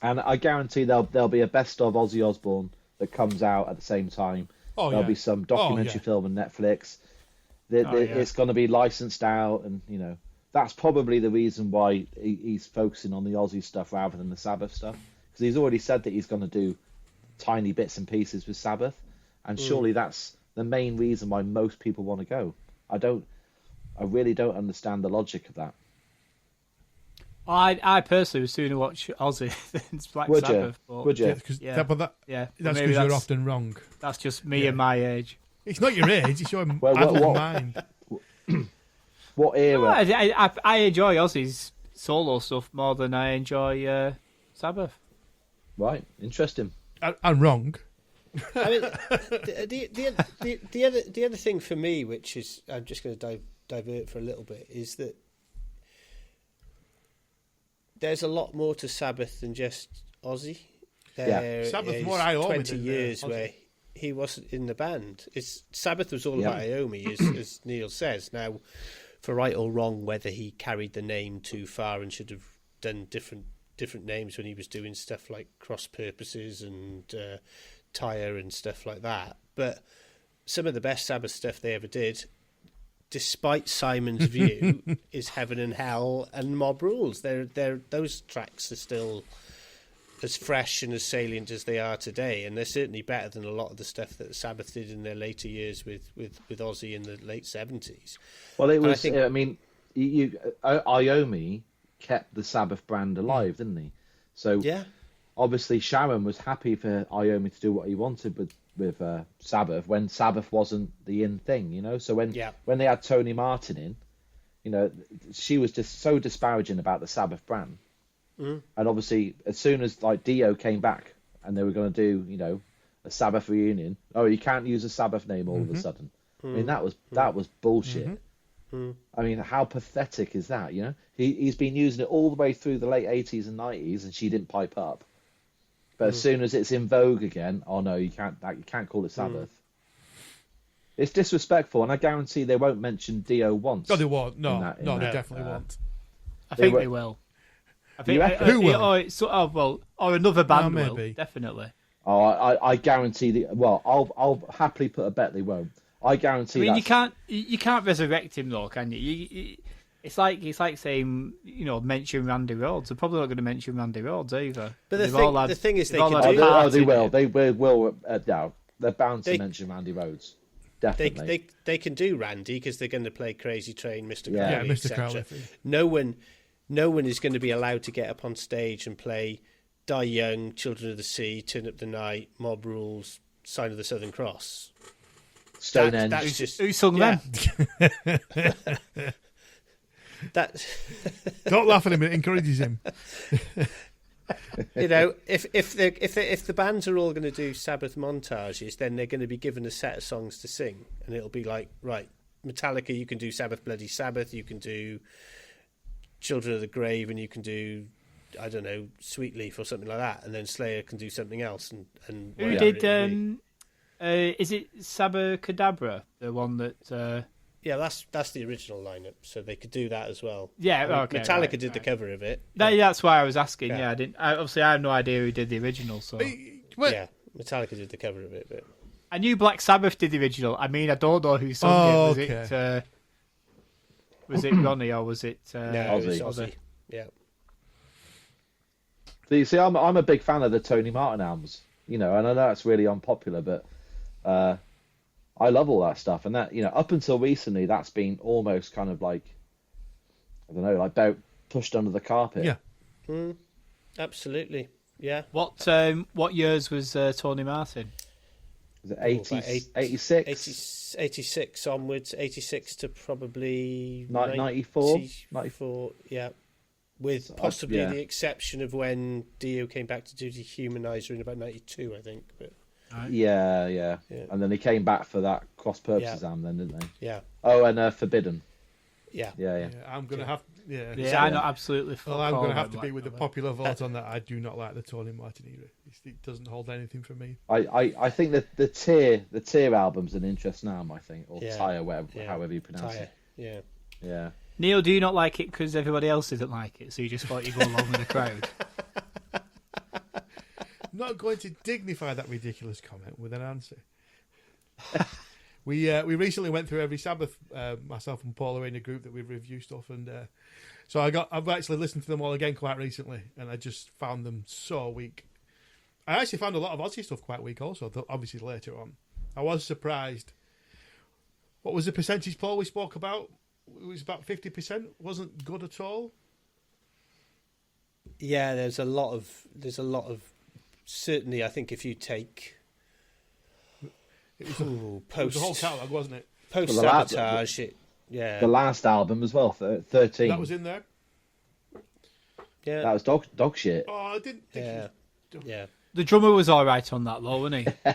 Speaker 4: And I guarantee there'll be a best of Ozzy Osbourne that comes out at the same time. There'll be some documentary film on Netflix. It's going to be licensed out, and you know that's probably the reason why he's focusing on the Aussie stuff rather than the Sabbath stuff, because he's already said that he's going to do tiny bits and pieces with Sabbath, and surely that's the main reason why most people want to go. I really don't understand the logic of that.
Speaker 1: I personally would sooner watch Ozzy than Black Sabbath.
Speaker 4: Would you?
Speaker 2: That's because you're often wrong.
Speaker 1: That's just me and my age.
Speaker 2: It's not your age, it's your adult mind.
Speaker 4: What era?
Speaker 1: No, I enjoy Ozzy's solo stuff more than I enjoy Sabbath.
Speaker 4: Right, interesting.
Speaker 2: I'm wrong.
Speaker 3: I mean, the other thing for me, which is I'm just going to divert for a little bit, is that there's a lot more to Sabbath than just Ozzy.
Speaker 2: Sabbath more Iommi
Speaker 3: 20 years where he wasn't in the band. Sabbath was all about Iommi, as Neil says. Now, for right or wrong, whether he carried the name too far and should have done different names when he was doing stuff like Cross Purposes and Tyre and stuff like that. But some of the best Sabbath stuff they ever did, despite Simon's view, is Heaven and Hell and Mob Rules. Those tracks are still as fresh and as salient as they are today, and they're certainly better than a lot of the stuff that Sabbath did in their later years with Ozzy in the late 70s.
Speaker 4: Well, it was. I mean, Iommi kept the Sabbath brand alive, didn't he? So obviously Sharon was happy for Iommi to do what he wanted with Sabbath when Sabbath wasn't the in thing, you know. So when they had Tony Martin in, you know, she was just so disparaging about the Sabbath brand. And obviously, as soon as like Dio came back and they were going to do, you know, a Sabbath reunion, you can't use a Sabbath name all of a sudden. I mean, that was bullshit. I mean, how pathetic is that? You know, he's been using it all the way through the late 80s and 90s, and she didn't pipe up. But as soon as it's in vogue again, no, you can't call it Sabbath. It's disrespectful, and I guarantee they won't mention Dio once.
Speaker 2: No, they won't. No, they definitely won't.
Speaker 1: I think they will. I think
Speaker 2: Who will?
Speaker 1: Or another band will,
Speaker 2: maybe.
Speaker 1: definitely.
Speaker 4: Oh, I guarantee I'll happily put a bet they won't. I guarantee.
Speaker 1: I mean, you can't resurrect him though, can you? It's like saying, mention Randy Rhodes. They're probably not going to mention Randy Rhodes either.
Speaker 3: But the thing is, they can do.
Speaker 4: They will. They will. No, they're bound to mention Randy Rhodes. Definitely.
Speaker 3: They can do Randy because they're going to play Crazy Train, Mr. Crowley,
Speaker 2: Yeah, Mr.
Speaker 3: etc.
Speaker 2: Crowley.
Speaker 3: No one is going to be allowed to get up on stage and play Die Young, Children of the Sea, Turn Up the Night, Mob Rules, Sign of the Southern Cross.
Speaker 4: Stonehenge.
Speaker 3: That's just
Speaker 1: Who sung them?
Speaker 3: That
Speaker 2: Don't laugh at him. It encourages him.
Speaker 3: if the bands are all going to do Sabbath montages, then they're going to be given a set of songs to sing, and it'll be like, right, Metallica, you can do Sabbath Bloody Sabbath, you can do Children of the Grave, and you can do, I don't know, Sweet Leaf or something like that, and then Slayer can do something else. And
Speaker 1: Who did? Is it Sabacadabra, the one that?
Speaker 3: Yeah, that's the original lineup, so they could do that as well.
Speaker 1: Yeah,
Speaker 3: I mean,
Speaker 1: okay,
Speaker 3: Metallica did the cover of it.
Speaker 1: That's why I was asking.
Speaker 3: Yeah.
Speaker 1: Yeah, I didn't. Obviously, I have no idea who did the original. So
Speaker 3: Yeah, Metallica did the cover of it, but
Speaker 1: I knew Black Sabbath did the original. I mean, I don't know who sung it. Was it Ronnie or was it?
Speaker 3: no, it was
Speaker 4: Ozzy.
Speaker 3: Ozzy. Yeah.
Speaker 4: So you see, I'm a big fan of the Tony Martin albums. And I know that's really unpopular, but I love all that stuff. And that, up until recently, that's been almost kind of like, I don't know, like about pushed under the carpet.
Speaker 2: Yeah.
Speaker 3: Absolutely. Yeah.
Speaker 1: What years was Tony Martin?
Speaker 4: Was it 86?
Speaker 3: 86 onwards, 86 to probably
Speaker 4: 94?
Speaker 3: 94, yeah. With possibly the exception of when Dio came back to do Dehumanizer in about 92, I think. But
Speaker 4: Yeah. And then they came back for that cross purposes album, then, didn't they?
Speaker 3: Yeah.
Speaker 4: Oh, and Forbidden.
Speaker 3: Yeah.
Speaker 4: Yeah.
Speaker 2: I'm gonna have. Yeah.
Speaker 1: Yeah, I know absolutely.
Speaker 2: Well, I'm going to have to be with the popular vote on that. I do not like the Tony Martin era. It doesn't hold anything for me.
Speaker 4: I think that the Tear album's an interesting album, I think, or Tyre, however you pronounce
Speaker 3: Tyre.
Speaker 4: it.
Speaker 3: Yeah.
Speaker 4: Yeah.
Speaker 1: Neil, do you not like it because everybody else didn't like it, so you just thought you'd go along with the crowd?
Speaker 2: Not going to dignify that ridiculous comment with an answer. We recently went through every Sabbath, myself and Paul are in a group that we review stuff, and so I've actually listened to them all again quite recently, and I just found them so weak. I actually found a lot of Ozzy stuff quite weak also, obviously later on. I was surprised. What was the percentage, Paul, we spoke about? It was about 50%. Wasn't good at all.
Speaker 3: Yeah, there's a lot of certainly. I think if you take
Speaker 2: It was the whole catalogue, wasn't it?
Speaker 3: Post
Speaker 4: Well,
Speaker 3: Sabotage,
Speaker 4: The last album as well, 13.
Speaker 2: That was in there.
Speaker 3: Yeah,
Speaker 4: That was dog shit.
Speaker 2: Oh, I didn't think
Speaker 3: yeah,
Speaker 2: it was...
Speaker 3: yeah.
Speaker 1: The drummer was all right on that, though, wasn't he?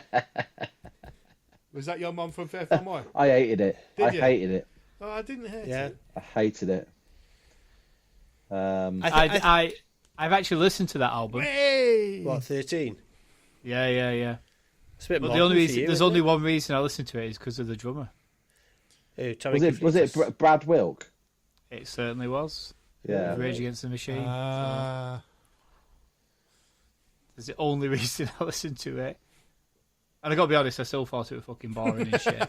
Speaker 2: Was that your mum from Fairfield Moor?
Speaker 4: I hated it.
Speaker 2: Did you?
Speaker 4: Hated it.
Speaker 2: Oh, I didn't hate
Speaker 3: Yeah.
Speaker 2: it.
Speaker 4: I hated it.
Speaker 1: I've actually listened to that album.
Speaker 2: Hey!
Speaker 3: What, 13?
Speaker 1: Yeah.
Speaker 3: It's a bit
Speaker 1: But
Speaker 3: modern
Speaker 1: the only
Speaker 3: for
Speaker 1: reason,
Speaker 3: you,
Speaker 1: there's
Speaker 3: isn't
Speaker 1: only
Speaker 3: it?
Speaker 1: one reason I listened to it is because of the drummer.
Speaker 3: Who, Tommy
Speaker 4: Was it
Speaker 3: Cletus?
Speaker 4: Brad Wilk?
Speaker 1: It certainly was.
Speaker 4: Yeah.
Speaker 1: Rage Against the Machine.
Speaker 2: Ah.
Speaker 1: It's the only reason I listened to it. And I got to be honest, I still thought it was fucking boring and shit.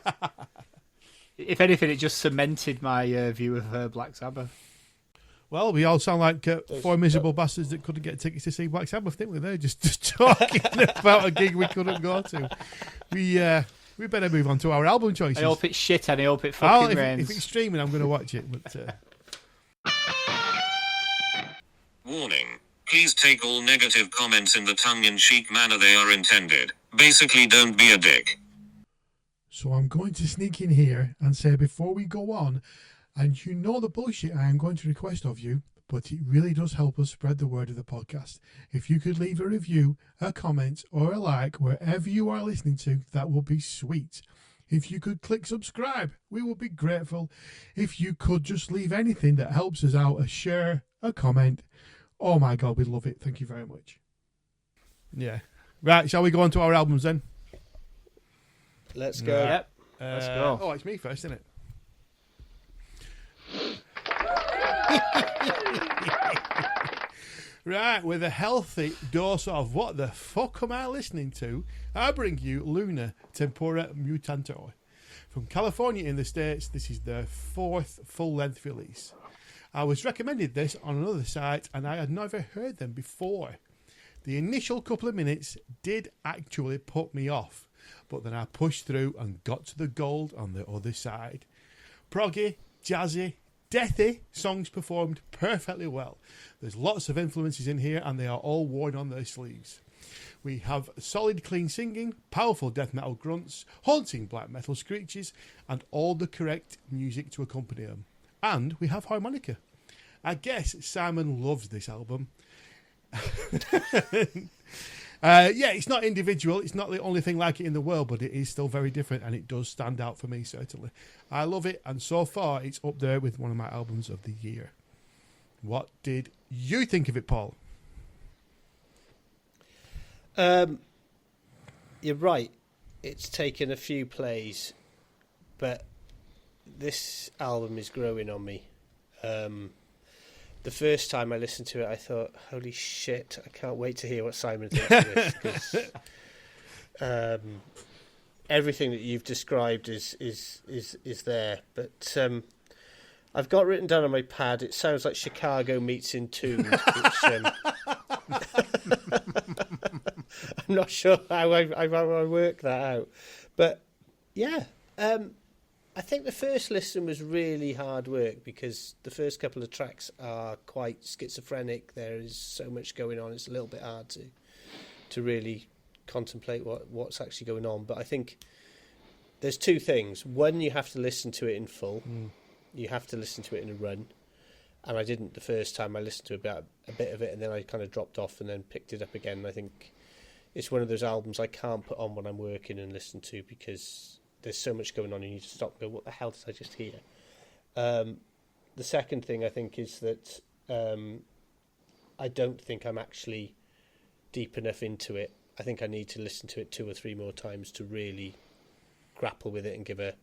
Speaker 1: If anything, it just cemented my view of Black Sabbath.
Speaker 2: Well, we all sound like four miserable bastards that couldn't get tickets to see Black Sabbath, didn't we? They're just talking about a gig we couldn't go to. We better move on to our album choices.
Speaker 1: I hope it's shit and I hope it fucking rains.
Speaker 2: If it's streaming, I'm going to watch it. But
Speaker 5: Warning. Please take all negative comments in the tongue-in-cheek manner they are intended. Basically, don't be a dick.
Speaker 2: So I'm going to sneak in here and say before we go on, and you know the bullshit I am going to request of you, but it really does help us spread the word of the podcast. If you could leave a review, a comment, or a like wherever you are listening to, that would be sweet. If you could click subscribe, we would be grateful. If you could just leave anything that helps us out, a share, a comment. Oh my God, we love it. Thank you very much. Yeah. Right, shall we go on to our albums then?
Speaker 3: Let's go.
Speaker 1: Yep. Let's go.
Speaker 2: Oh, it's me first, isn't it? Right, with a healthy dose of what the fuck am I listening to, I bring you Luna Tempora Mutantor. From California in the States, this is their 4th full-length release. I was recommended this on another site and I had never heard them before. The initial couple of minutes did actually put me off, but then I pushed through and got to the gold on the other side. Proggy, jazzy, deathy songs performed perfectly well. There's lots of influences in here and they are all worn on their sleeves. We have solid clean singing, powerful death metal grunts, haunting black metal screeches, and all the correct music to accompany them. And we have harmonica. I guess Simon loves this album. Yeah, it's not individual. It's not the only thing like it in the world, but it is still very different, and it does stand out for me, certainly. I love it, and so far, it's up there with one of my albums of the year. What did you think of it, Paul?
Speaker 3: You're right. It's taken a few plays, but this album is growing on me. The first time I listened to it, I thought, holy shit, I can't wait to hear what Simon thinks of this. Because everything that you've described is there. But I've got written down on my pad, it sounds like Chicago meets Entombed. Which, I'm not sure how I work that out. But, yeah, I think the first listen was really hard work because the first couple of tracks are quite schizophrenic. There is so much going on. It's a little bit hard to really contemplate what's actually going on. But I think there's two things. One, you have to listen to it in full. You have to listen to it in a run. And I didn't the first time. I listened to a bit of it and then I kind of dropped off and then picked it up again. I think it's one of those albums I can't put on when I'm working and listen to because there's so much going on, you need to stop and go, what the hell did I just hear? The second thing I think is that I don't think I'm actually deep enough into it. I think I need to listen to it 2 or 3 more times to really grapple with it and give a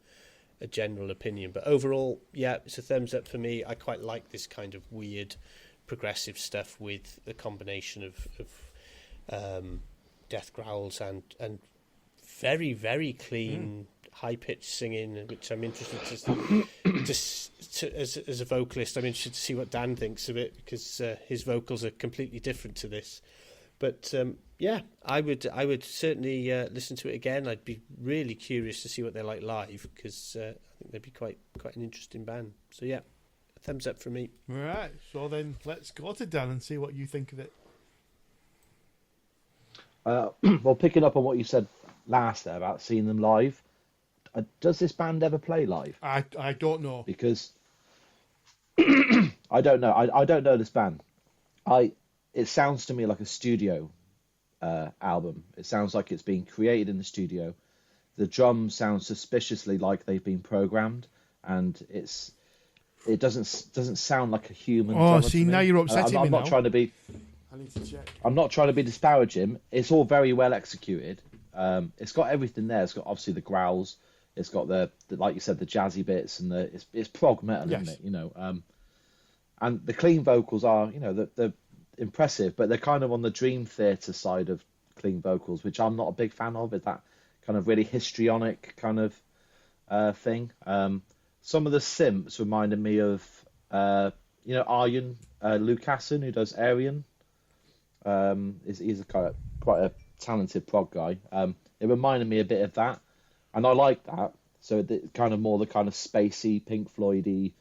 Speaker 3: general opinion. But overall, yeah, it's a thumbs up for me. I quite like this kind of weird progressive stuff with a combination of death growls and very, very clean high-pitched singing, which I'm interested to as a vocalist, I'm interested to see what Dan thinks of it because his vocals are completely different to this. But yeah, I would certainly listen to it again. I'd be really curious to see what they're like live because I think they'd be quite an interesting band. So yeah, a thumbs up from me.
Speaker 2: Right, so then let's go to Dan and see what you think of it.
Speaker 4: Well, picking up on what you said last there about seeing them live, does this band ever play live?
Speaker 2: I don't know
Speaker 4: because I don't know. I don't know this band. It sounds to me like a studio album. It sounds like it's been created in the studio. The drums sound suspiciously like they've been programmed, and it doesn't sound like a human.
Speaker 2: Oh, see, now you're upsetting me.
Speaker 4: I'm not trying to be.
Speaker 2: I need to check.
Speaker 4: I'm not trying to be disparaging. It's all very well executed. It's got everything there. It's got obviously the growls. It's got the like you said, the jazzy bits, and it's prog metal,
Speaker 2: yes.
Speaker 4: Isn't it? You know, and the clean vocals are, you know, they're impressive, but they're kind of on the Dream Theater side of clean vocals, which I'm not a big fan of. Is that kind of really histrionic kind of thing? Some of the synths reminded me of you know, Arjen Lucassen, who does Aryan. He's a quite a talented prog guy. It reminded me a bit of that, and I like that. So it's kind of more the kind of spacey, Pink Floydy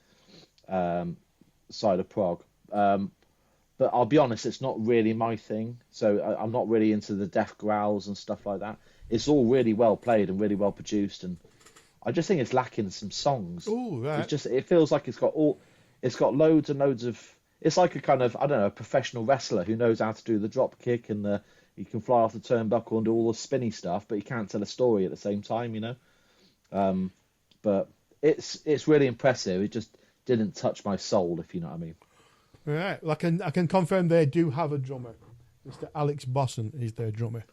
Speaker 4: side of prog. But I'll be honest, it's not really my thing. So I'm not really into the death growls and stuff like that. It's all really well played and really well produced, and I just think it's lacking some songs.
Speaker 2: Ooh, right.
Speaker 4: It feels like it's got loads and loads of. It's like a kind of, I don't know, a professional wrestler who knows how to do the drop kick and he can fly off the turnbuckle and do all the spinny stuff, but he can't tell a story at the same time, you know. But it's really impressive. It just didn't touch my soul, if you know what I mean.
Speaker 2: Right. Well, I can confirm they do have a drummer. Mr. Alex Bosson is their drummer.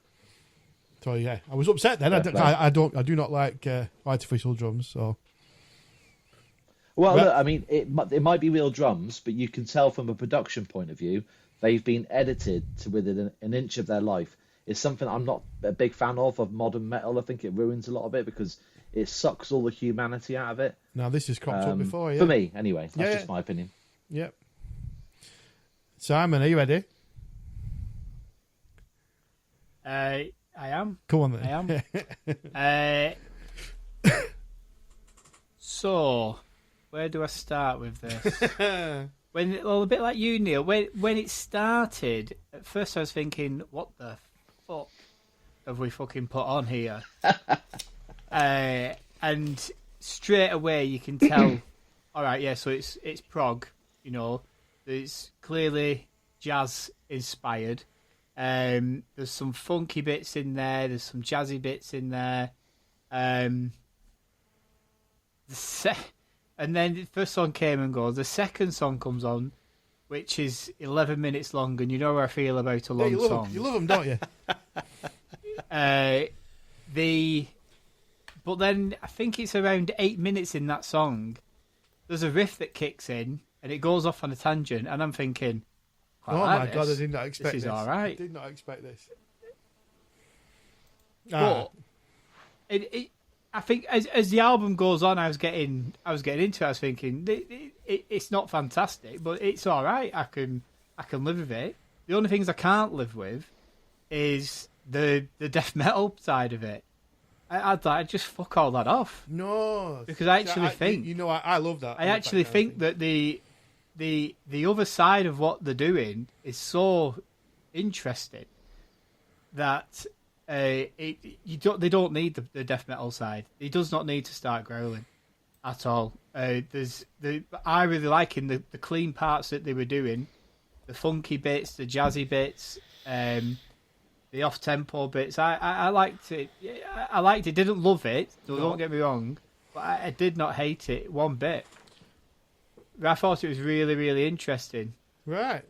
Speaker 2: So yeah, I was upset then. I do not like artificial drums. So. Well,
Speaker 4: look, I mean, it might be real drums, but you can tell from a production point of view they've been edited to within an inch of their life is something I'm not a big fan of modern metal. I think it ruins a lot of it because it sucks all the humanity out of it.
Speaker 2: Now, this has cropped up before, yeah?
Speaker 4: For me, anyway. That's
Speaker 2: Yeah.
Speaker 4: just my opinion.
Speaker 2: Yep. Simon, are you ready?
Speaker 1: I am.
Speaker 2: Come on, then.
Speaker 1: I am. So, where do I start with this? A bit like you, Neil. When it started, at first I was thinking, "What the fuck have we fucking put on here?" And straight away you can tell. All right, yeah. So it's prog. You know, it's clearly jazz inspired. There's some funky bits in there. There's some jazzy bits in there. And then the first song came and goes. The second song comes on, which is 11 minutes long, and you know how I feel about a long song.
Speaker 2: You love them, don't you?
Speaker 1: But then I think it's around 8 minutes in that song. There's a riff that kicks in, and it goes off on a tangent, and I'm thinking,
Speaker 2: Oh my God, I did not expect this.
Speaker 1: This is all right.
Speaker 2: I did not expect this.
Speaker 1: But I think as the album goes on, I was getting into it. I was thinking it's not fantastic, but it's all right. I can live with it. The only things I can't live with is the death metal side of it. I'd just fuck all that off.
Speaker 2: No,
Speaker 1: because I actually think
Speaker 2: I love that.
Speaker 1: I actually think that the other side of what they're doing is so interesting that they don't need the death metal side. He does not need to start growling at all. I really like in the clean parts that they were doing, the funky bits, the jazzy bits, the off tempo bits. I liked it. I liked it. Didn't love it. So don't get me wrong, but I did not hate it one bit. I thought it was really, really interesting.
Speaker 2: Right.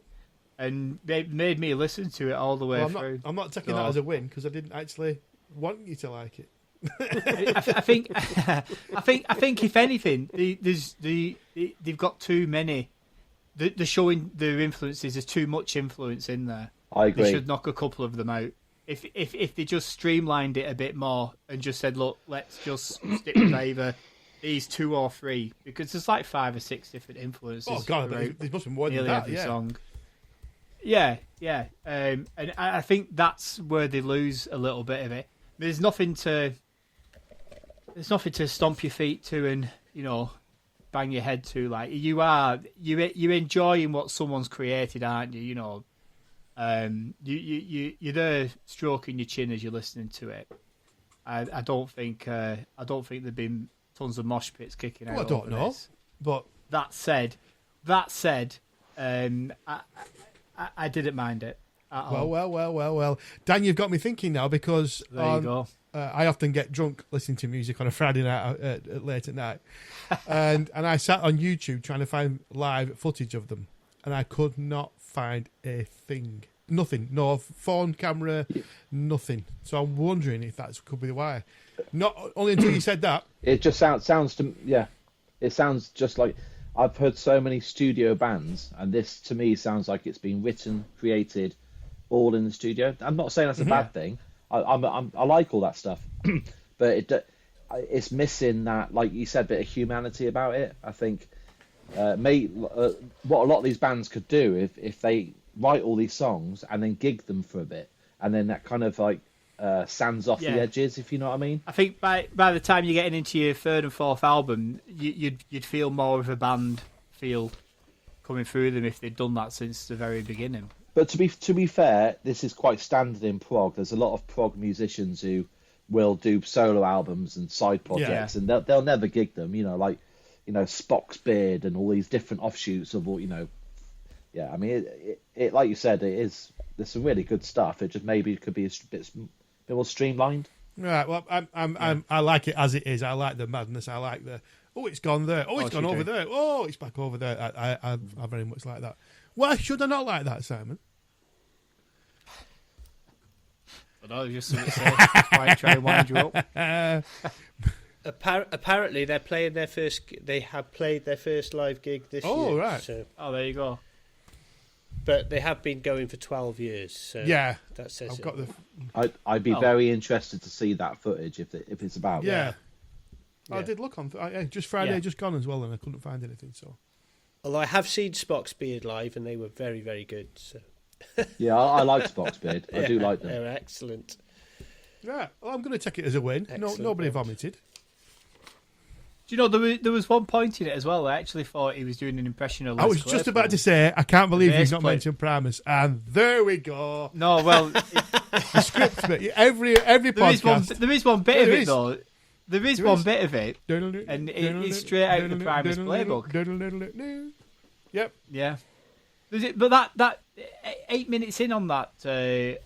Speaker 1: And it made me listen to it all the way through.
Speaker 2: I'm not taking that as a win because I didn't actually want you to like it.
Speaker 1: I think if anything, they've got too many. They're showing their influences. There's too much influence in there.
Speaker 4: I agree.
Speaker 1: They should knock a couple of them out. If they just streamlined it a bit more and just said, look, let's just stick with either these 2 or 3, because there's like 5 or 6 different influences.
Speaker 2: Oh God, there must be more than that.
Speaker 1: Every song. Yeah. And I think that's where they lose a little bit of it. There's nothing to stomp your feet to and bang your head to. Like you're enjoying what someone's created, aren't you? You're there stroking your chin as you're listening to it. I don't think there've been tons of mosh pits kicking out.
Speaker 2: Well, I don't know, but
Speaker 1: that said, I didn't mind it at all.
Speaker 2: Well. Dan, you've got me thinking now because
Speaker 1: there you go.
Speaker 2: I often get drunk listening to music on a Friday night late at night, and I sat on YouTube trying to find live footage of them, and I could not find a thing. Nothing. No phone camera. Nothing. So I'm wondering if that could be why. Not only until you said that.
Speaker 4: It just sounds to it sounds just like I've heard so many studio bands, and this to me sounds like it's been written, created, all in the studio. I'm not saying that's a bad thing. I like all that stuff, but it's missing that, like you said, bit of humanity about it. I think what a lot of these bands could do if they write all these songs and then gig them for a bit, and then that kind of like sands off the edges, if you know what I mean.
Speaker 1: I think by the time you're getting into your 3rd and 4th album, you'd feel more of a band feel coming through them if they'd done that since the very beginning.
Speaker 4: But to be fair, this is quite standard in prog. There's a lot of prog musicians who will do solo albums and side projects, and they'll never gig them. Like Spock's Beard and all these different offshoots of all. I mean, it like you said, there's some really good stuff. It just maybe could be a bit more streamlined.
Speaker 2: Right. Well, I like it as it is. I like the madness. I like the it's gone there. It's gone over there. It's back over there. I very much like that. Why should I not like that, Simon?
Speaker 1: I don't know, just something to say. Try and wind you up.
Speaker 3: Apparently, they're playing their first. They have played their first live gig this year.
Speaker 2: Oh, right.
Speaker 1: There you go.
Speaker 3: but they have been going for 12 years. So
Speaker 2: Yeah,
Speaker 3: that says
Speaker 2: I've
Speaker 3: it.
Speaker 2: got the.
Speaker 4: I'd be very interested to see that footage if it's about.
Speaker 2: Yeah.
Speaker 3: Yeah.
Speaker 2: I did look on just Friday,
Speaker 3: Yeah.
Speaker 2: just gone as well, and I couldn't find anything. So
Speaker 3: Although I have seen Spock's Beard live, and they were very, very good. So
Speaker 4: Yeah, I like Spock's Beard. I do like them.
Speaker 3: They're excellent.
Speaker 2: yeah, well, I'm going to take it as a win.
Speaker 3: Excellent
Speaker 2: Nobody
Speaker 3: band.
Speaker 2: vomited.
Speaker 1: Do you know there was one point in it as well? I actually thought he was doing an impression of.
Speaker 2: I was
Speaker 1: Les
Speaker 2: just about
Speaker 1: Claypool.
Speaker 2: to say I can't believe
Speaker 1: The
Speaker 2: he's
Speaker 1: bass
Speaker 2: not
Speaker 1: player.
Speaker 2: mentioned Primus, and there we go.
Speaker 1: No, well,
Speaker 2: The script bit. Every
Speaker 1: there is one.
Speaker 2: podcast.
Speaker 1: There is one bit of
Speaker 2: There
Speaker 1: it
Speaker 2: is.
Speaker 1: though. There is
Speaker 2: There
Speaker 1: one
Speaker 2: is.
Speaker 1: bit of it, and it's straight out of the Primus playbook.
Speaker 2: Yep.
Speaker 1: Yeah. But that 8 minutes in on that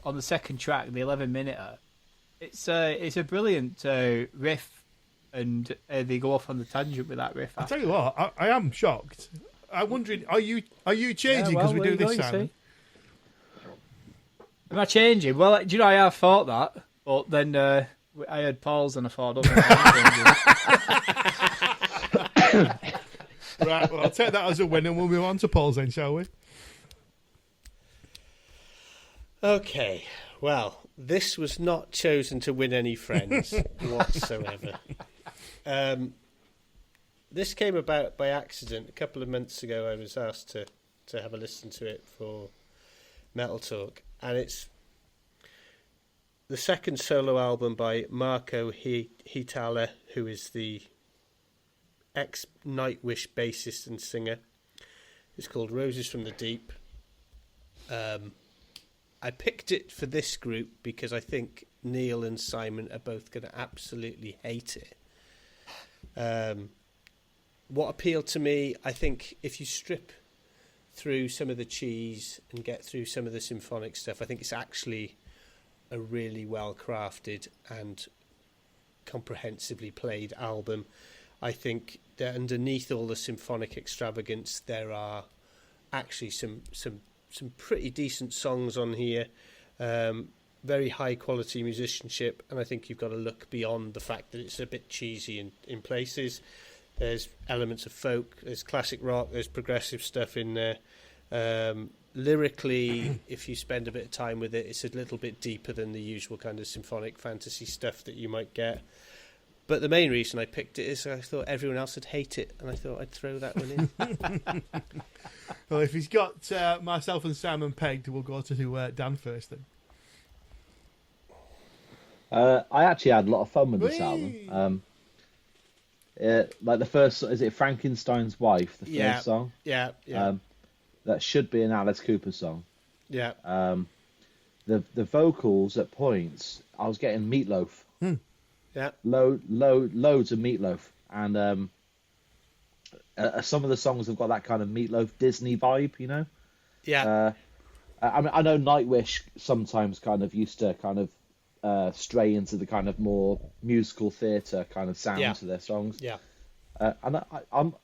Speaker 1: on the second track, the 11-minute, it's a brilliant riff, and they go off on the tangent with that riff.
Speaker 2: I tell you what, I am shocked. I'm wondering, are you changing because we do this, Simon?
Speaker 1: Am I changing? Well, do you know I have thought that, but then I had Paul's and I thought,
Speaker 2: Right, well, I'll take that as a win, and we'll move on to Paul's then, shall we?
Speaker 3: Okay, well, this was not chosen to win any friends whatsoever. This came about by accident. A couple of months ago, I was asked to have a listen to it for Metal Talk, and it's the second solo album by Marko Hietala, who is the ex-Nightwish bassist and singer. It's called Roses from the Deep. I picked it for this group because I think Neil and Simon are both going to absolutely hate it. What appealed to me, I think if you strip through some of the cheese and get through some of the symphonic stuff, I think it's actually a really well crafted and comprehensively played album. I think that underneath all the symphonic extravagance, there are actually some pretty decent songs on here. Very high quality musicianship, and I think you've got to look beyond the fact that it's a bit cheesy in places. There's elements of folk, there's classic rock, there's progressive stuff in there. Lyrically, if you spend a bit of time with it, it's a little bit deeper than the usual kind of symphonic fantasy stuff that you might get. But the main reason I picked it is I thought everyone else would hate it, and I thought I'd throw that one in.
Speaker 2: Well, if he's got myself and Simon pegged, we'll go to Dan first then.
Speaker 4: I actually had a lot of fun with this
Speaker 2: Whee!
Speaker 4: album. Like the first, is it Frankenstein's Wife? The first song.
Speaker 3: Yeah.
Speaker 4: That should be an Alice Cooper song.
Speaker 3: Yeah.
Speaker 4: The vocals at points, I was getting Meatloaf.
Speaker 3: Yeah.
Speaker 4: Loads of Meatloaf, and some of the songs have got that kind of Meatloaf Disney vibe, you know.
Speaker 3: Yeah.
Speaker 4: I mean, I know Nightwish sometimes kind of used to kind of stray into the kind of more musical theatre kind of sound to their songs.
Speaker 3: Yeah.
Speaker 4: And I'm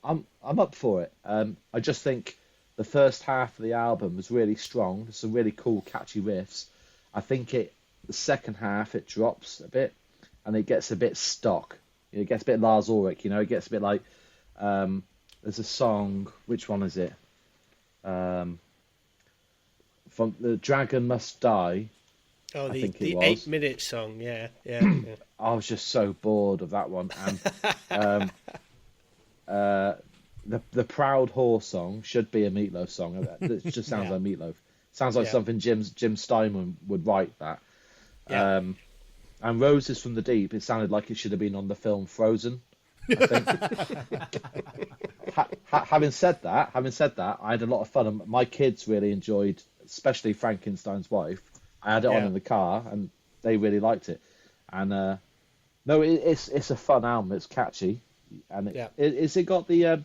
Speaker 4: up for it. I just think the first half of the album was really strong. There's some really cool, catchy riffs. I think the second half it drops a bit, and it gets a bit stock. It gets a bit Lars Ulrich, you know. It gets a bit like there's a song. Which one is it? From The Dragon Must Die.
Speaker 3: Oh,
Speaker 4: I think
Speaker 3: the
Speaker 4: it was.
Speaker 3: 8-minute song. Yeah.
Speaker 4: I was just so bored of that one. And the Proud Horse song should be a Meatloaf song. It just sounds like Meatloaf. Sounds like something Jim Steinman would write that.
Speaker 3: Yeah.
Speaker 4: And Roses from the Deep, it sounded like it should have been on the film Frozen, I think. Having said that, I had a lot of fun. And my kids really enjoyed, especially Frankenstein's Wife. I had it on in the car, and they really liked it. And no, it's a fun album. It's catchy, and it's got the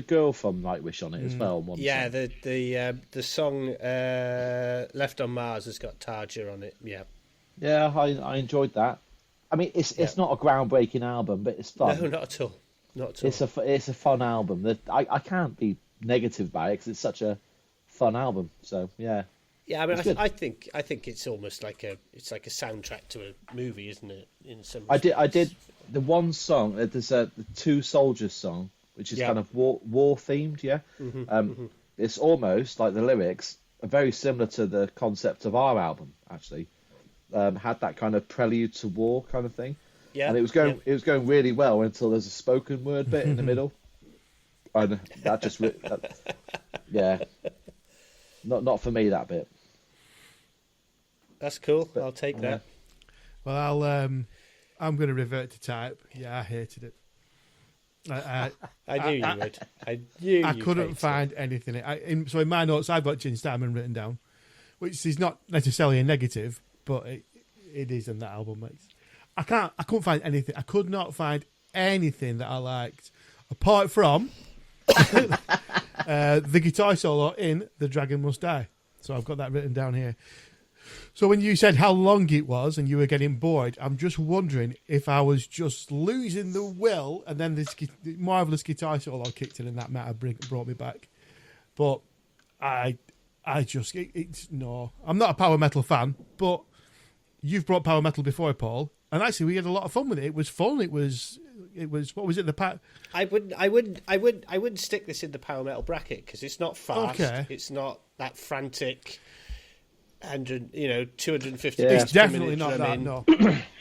Speaker 4: girl from Nightwish on it as well. One
Speaker 3: Yeah,
Speaker 4: song.
Speaker 3: the song Left on Mars has got Tarja on it. Yeah.
Speaker 4: Yeah, I enjoyed that. I mean, it's not a groundbreaking album, but it's fun.
Speaker 3: No, not at all. Not at all.
Speaker 4: It's a fun album. I can't be negative about it because it's such a fun album. So yeah.
Speaker 3: Yeah, I mean, I think it's almost like a soundtrack to a movie, isn't it? In some
Speaker 4: I did the one song. There's the Two Soldiers song, which is kind of war themed. Yeah, it's almost like the lyrics very similar to the concept of our album. Actually, had that kind of prelude to war kind of thing, and it was going really well until there's a spoken word bit in the middle, and that just yeah, not for me, that bit.
Speaker 3: That's cool. I'll take that.
Speaker 2: Well, I'm going to revert to type. Yeah, I hated it.
Speaker 3: I knew you would. I knew
Speaker 2: I couldn't find anything. So in my notes, I've got Gin Stammen written down, which is not necessarily a negative, but it is in that album. I couldn't find anything. I could not find anything that I liked, apart from the guitar solo in The Dragon Must Die. So I've got that written down here. So when you said how long it was and you were getting bored, I'm just wondering if I was just losing the will, and then this marvellous guitar solo kicked in and that might have brought me back. But I just, no. I'm not a power metal fan, but you've brought power metal before, Paul, and actually we had a lot of fun with it. It was fun. It was what was it?
Speaker 3: I wouldn't stick this in the power metal bracket because it's not fast. Okay. It's not that frantic. 250.
Speaker 2: Yeah. It's definitely not that. No,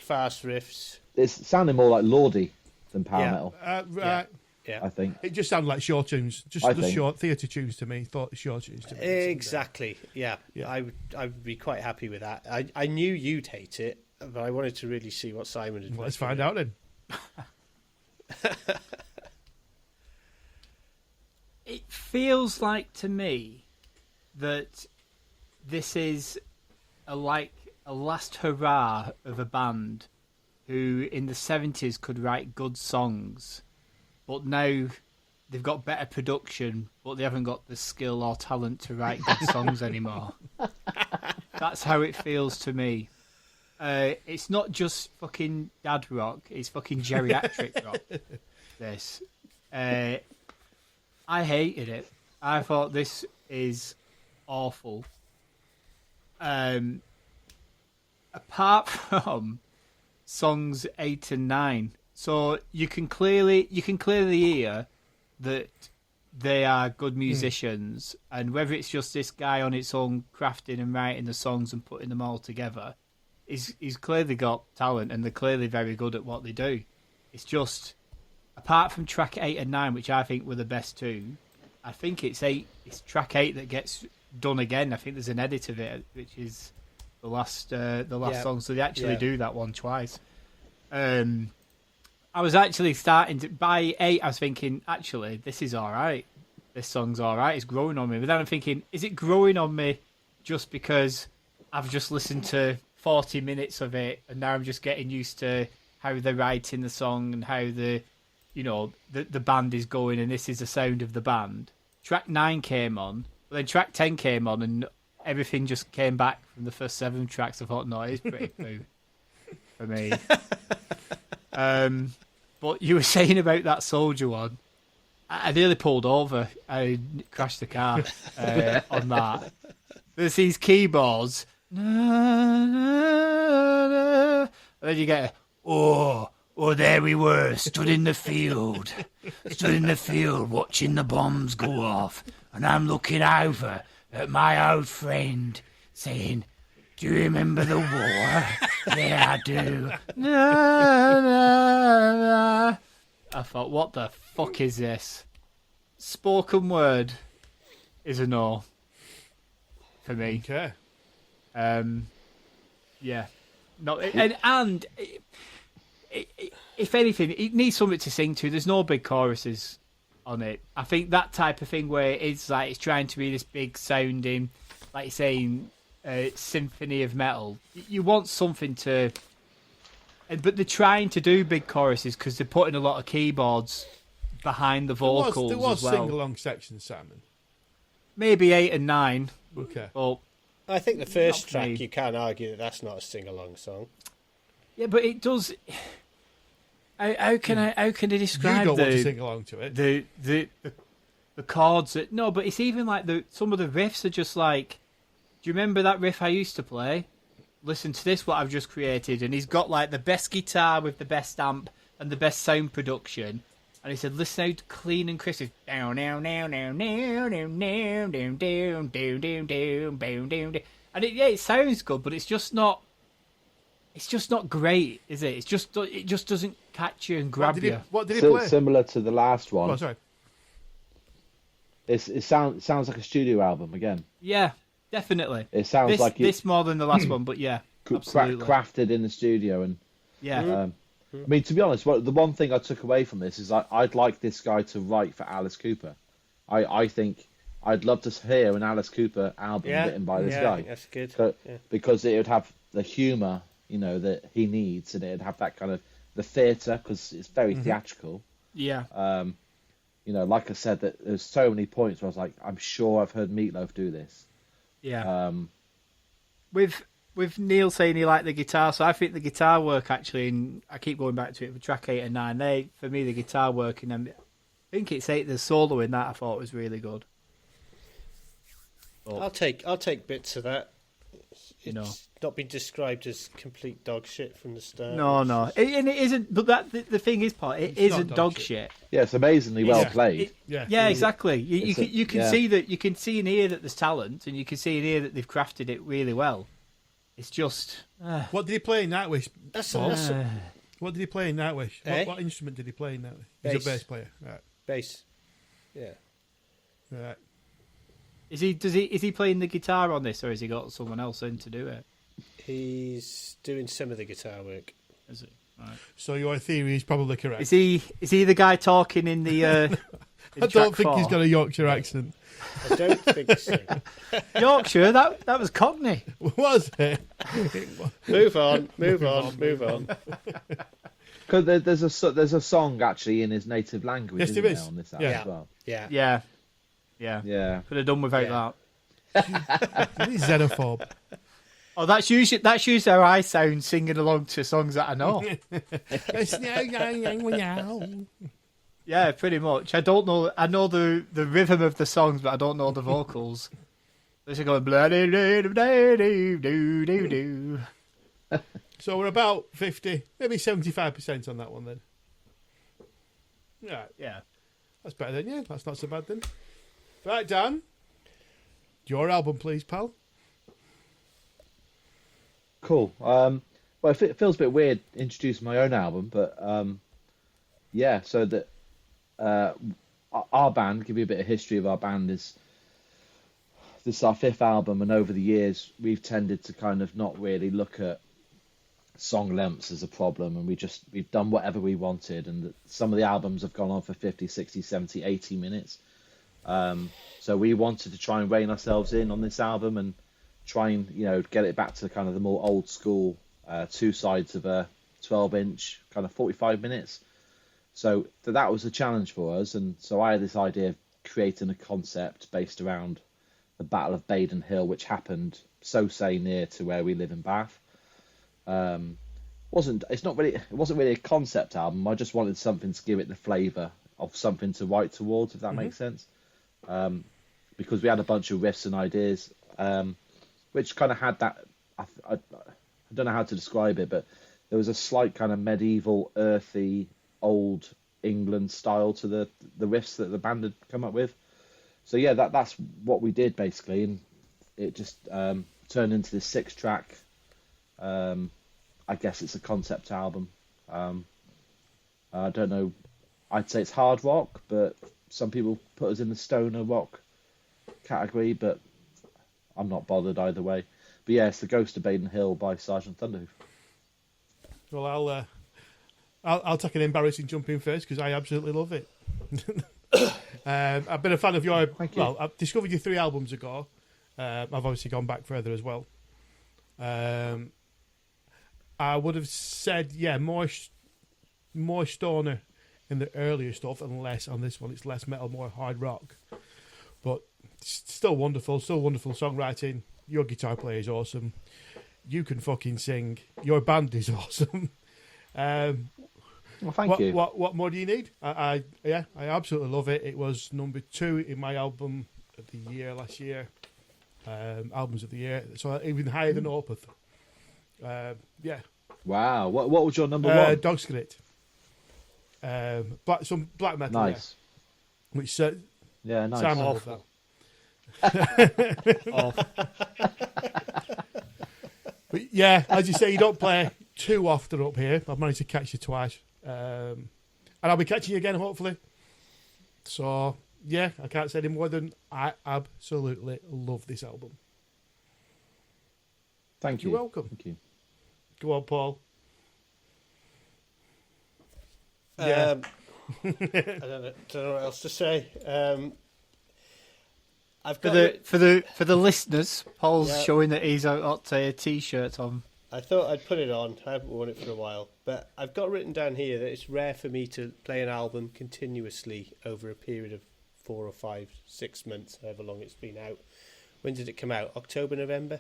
Speaker 3: fast riffs.
Speaker 4: It's sounding more like Lordi than power metal.
Speaker 2: Right.
Speaker 3: Yeah,
Speaker 2: I think it just sounded like show tunes, just short theatre tunes to me. Thought show tunes to me.
Speaker 3: Exactly. Yeah. I would be quite happy with that. I knew you'd hate it, but I wanted to really see what Simon had.
Speaker 2: Let's find out then.
Speaker 1: It feels like to me that this is a last hurrah of a band who in the 70s could write good songs, but now they've got better production, but they haven't got the skill or talent to write good songs anymore. That's how it feels to me. It's not just fucking dad rock, it's fucking geriatric rock. This. I hated it. I thought this is awful. Apart from songs 8 and 9, so you can clearly hear that they are good musicians, and whether it's just this guy on its own crafting and writing the songs and putting them all together, he's clearly got talent, and they're clearly very good at what they do. It's just, apart from track 8 and 9, which I think were the best two, I think it's track 8 that gets done again. I think there's an edit of it, which is the last song. So they actually do that one twice. I was actually starting to, by 8, I was thinking, actually, this is all right. This song's all right. It's growing on me. But then I'm thinking, is it growing on me just because I've just listened to 40 minutes of it and now I'm just getting used to how they're writing the song and how the band is going, and this is the sound of the band. Track 9 came on. But then track 10 came on and everything just came back from the first 7 tracks. I thought, no, it's pretty poo for me. But you were saying about that Soldier one. I nearly pulled over. I crashed the car on that. There's these keyboards. And then you get, oh, there we were, stood in the field watching the bombs go off. And I'm looking over at my old friend saying, do you remember the war? Yeah, I do. I thought, what the fuck is this? Spoken word is a no for me.
Speaker 2: Okay.
Speaker 1: Yeah. No, and if anything, it needs something to sing to. There's no big choruses on it. I think that type of thing where it's like it's trying to be this big sounding, like you're saying, symphony of metal. You want something to, but they're trying to do big choruses because they're putting a lot of keyboards behind the vocals.
Speaker 2: There was
Speaker 1: as well.
Speaker 2: sing-along sections, Simon.
Speaker 1: Maybe 8 and 9.
Speaker 2: Okay.
Speaker 1: But
Speaker 3: I think the first track, you can't argue that that's not a sing-along song.
Speaker 1: Yeah, but it does. How can I describe?
Speaker 2: You don't want to sing along to it.
Speaker 1: The chords that no, but it's even like some of the riffs are just like. Do you remember that riff I used to play? Listen to this, what I've just created, and he's got like the best guitar with the best amp and the best sound production, And he said, listen out clean and crisp. Down, down, down, down, down, down, down, down, down, down, down, down, down, down. And it sounds good, but it's just not. It's just not great, is it? It just doesn't catch you and grab you.
Speaker 2: What did he play?
Speaker 4: Similar to the last one.
Speaker 2: Oh, sorry.
Speaker 4: It sounds like a studio album again.
Speaker 1: Yeah, definitely.
Speaker 4: It sounds like
Speaker 1: this more than the last one, but yeah, absolutely.
Speaker 4: Crafted in the studio. And
Speaker 1: yeah.
Speaker 4: I mean, to be honest, the one thing I took away from this is I'd like this guy to write for Alice Cooper. I think I'd love to hear an Alice Cooper album written by this guy.
Speaker 3: I think that's good.
Speaker 4: Because it would have the humour, that he needs, and it'd have that kind of the theatre, because it's very theatrical.
Speaker 1: Yeah.
Speaker 4: Like I said, that there's so many points where I was like, I'm sure I've heard Meatloaf do this.
Speaker 1: Yeah. With Neil saying he liked the guitar, so I think the guitar work actually, and I keep going back to it for track 8 and 9. For me, the guitar work, and I think it's 8. The solo in that I thought was really good. But,
Speaker 3: I'll take bits of that. It's not been described as complete dog shit from the start.
Speaker 1: No, and it isn't. But the thing is, Paul, it isn't dog shit.
Speaker 4: Yeah, it's amazingly well played.
Speaker 1: Yeah, exactly. You can see that. You can see and hear that there's talent, and you can see and hear that they've crafted it really well. It's just.
Speaker 2: What did he play in Nightwish?
Speaker 3: That's awesome.
Speaker 2: What did he play in Nightwish? What instrument did he play in Nightwish? He's a bass player. Right.
Speaker 3: Bass. Yeah.
Speaker 2: Right.
Speaker 1: Is he playing the guitar on this, or has he got someone else in to do it?
Speaker 3: He's doing some of the guitar work.
Speaker 1: Is it? Right.
Speaker 2: So your theory is probably correct.
Speaker 1: Is he the guy talking in the?
Speaker 2: I don't think he's got a Yorkshire accent.
Speaker 3: I don't think so.
Speaker 1: Yorkshire, that was Cockney.
Speaker 2: Was it?
Speaker 3: Move on.
Speaker 4: Because there's a song actually in his native language.
Speaker 2: Yes, there is
Speaker 4: on this album as well.
Speaker 1: Yeah. Could have done without that.
Speaker 2: He's xenophobe.
Speaker 1: Oh, that's usually how I sound singing along to songs that I know. Yeah, pretty much. I don't know. I know the rhythm of the songs, but I don't know the vocals. This is going bloody do do do.
Speaker 2: So we're about 50, maybe 75% on that one then. Right.
Speaker 1: Yeah.
Speaker 2: That's better than you. That's not so bad then. Right, Dan. Your album, please, pal.
Speaker 4: Cool. Well, it feels a bit weird introducing my own album, but yeah. So that our band, give you a bit of history of our band, this is our 5th album, and over the years we've tended to kind of not really look at song lengths as a problem, and we've done whatever we wanted, and some of the albums have gone on for 50, 60, 70, 80 minutes. So we wanted to try and rein ourselves in on this album and try and get it back to kind of the more old school 2 sides of a 12-inch kind of 45 minutes. So that was a challenge for us, and so I had this idea of creating a concept based around the Battle of Baden Hill, which happened say near to where we live in Bath. It wasn't really a concept album. I just wanted something to give it the flavour of something to write towards, if that makes sense. Because we had a bunch of riffs and ideas, which kind of had that. I don't know how to describe it, but there was a slight kind of medieval, earthy, old England style to the riffs that the band had come up with. So yeah, that's what we did basically, and it just turned into this 6-track. I guess it's a concept album. I don't know. I'd say it's hard rock, but some people put us in the stoner rock category, but I'm not bothered either way. But yeah, it's The Ghost of Baden Hill by Sergeant Thunderhoof.
Speaker 2: Well, I'll take an embarrassing jump in first because I absolutely love it. I've been a fan of your. Well, I discovered you 3 albums ago. I've obviously gone back further as well. I would have said, more stoner in the earlier stuff and less on this one. It's less metal, more hard rock. But still wonderful songwriting. Your guitar player is awesome. You can fucking sing. Your band is awesome.
Speaker 4: Well, thank you.
Speaker 2: What more do you need? I absolutely love it. It was number 2 in my album of the year last year. Albums of the year. So even higher than Opeth. Yeah.
Speaker 4: Wow. What was your number 1?
Speaker 2: Dog's Grit. some black metal.
Speaker 4: Nice.
Speaker 2: Yeah, which
Speaker 4: Yeah, nice.
Speaker 2: Simon loved
Speaker 3: Awful.
Speaker 2: that. But yeah, as you say, you don't play too often up here. I've managed to catch you twice. And I'll be catching you again, hopefully. So, yeah, I can't say any more than I absolutely love this album.
Speaker 4: Thank you.
Speaker 2: You're welcome.
Speaker 4: Thank you.
Speaker 2: Go on, Paul.
Speaker 3: I don't know what else to say. I've got
Speaker 1: For the listeners, Paul's showing that he's got a t-shirt on.
Speaker 3: I thought I'd put it on. I haven't worn it for a while, but I've got written down here that it's rare for me to play an album continuously over a period of 4 or 5, 6 months, however long it's been out. When did it come out? October, November?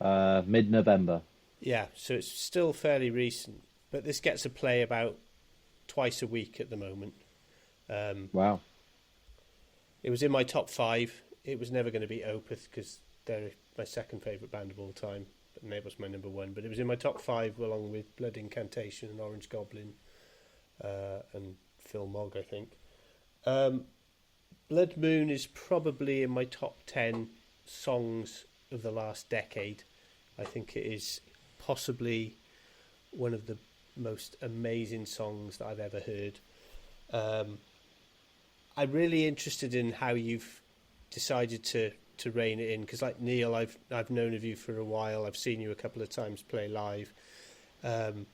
Speaker 4: Mid-November.
Speaker 3: Yeah, so it's still fairly recent, but this gets a play about twice a week at the moment.
Speaker 4: Wow.
Speaker 3: It was in my top 5. It was never going to be Opeth because they're my second favourite band of all time. But Neighbours was my number 1. But it was in my top 5 along with Blood Incantation and Orange Goblin and Phil Mogg, I think. Blood Moon is probably in my top 10 songs of the last decade. I think it is possibly one of the most amazing songs that I've ever heard. I'm really interested in how you've decided to rein it in, because like Neil, I've known of you for a while. I've seen you a couple of times play live, and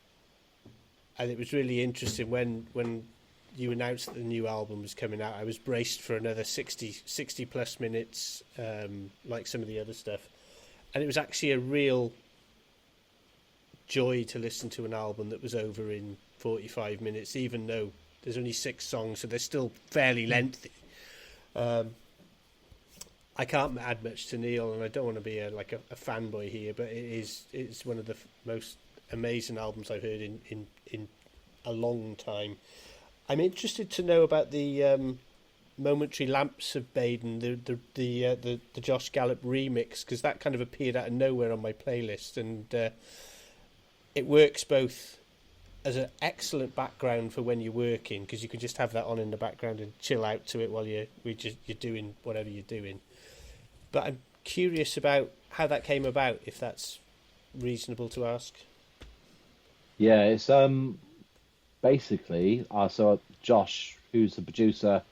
Speaker 3: it was really interesting when you announced that the new album was coming out. I was braced for another 60 plus minutes, like some of the other stuff, and it was actually a real joy to listen to an album that was over in 45 minutes, even though there's only 6 songs, so they're still fairly lengthy. I can't add much to Neil, and I don't want to be a fanboy here, but it's one of the most amazing albums I've heard in a long time. I'm interested to know about the Momentary Lamps of Baden, the Josh Gallup remix, because that kind of appeared out of nowhere on my playlist, and it works both as an excellent background for when you're working, because you can just have that on in the background and chill out to it while you're doing whatever you're doing. But I'm curious about how that came about, if that's reasonable to ask.
Speaker 4: Yeah, it's basically so Josh, who's the producer,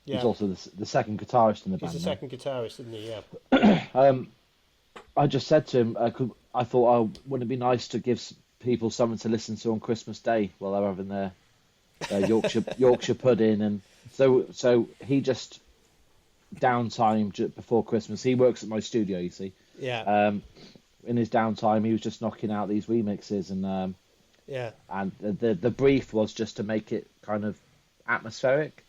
Speaker 4: he's also the second guitarist in the band.
Speaker 3: He's the second guitarist, isn't he? Yeah.
Speaker 4: I just said to him, I thought, wouldn't it be nice to give people something to listen to on Christmas Day while they're having their Yorkshire pudding, and so he just downtime before Christmas. He works at my studio, you see.
Speaker 3: Yeah.
Speaker 4: In his downtime, he was just knocking out these remixes, and and the brief was just to make it kind of atmospheric,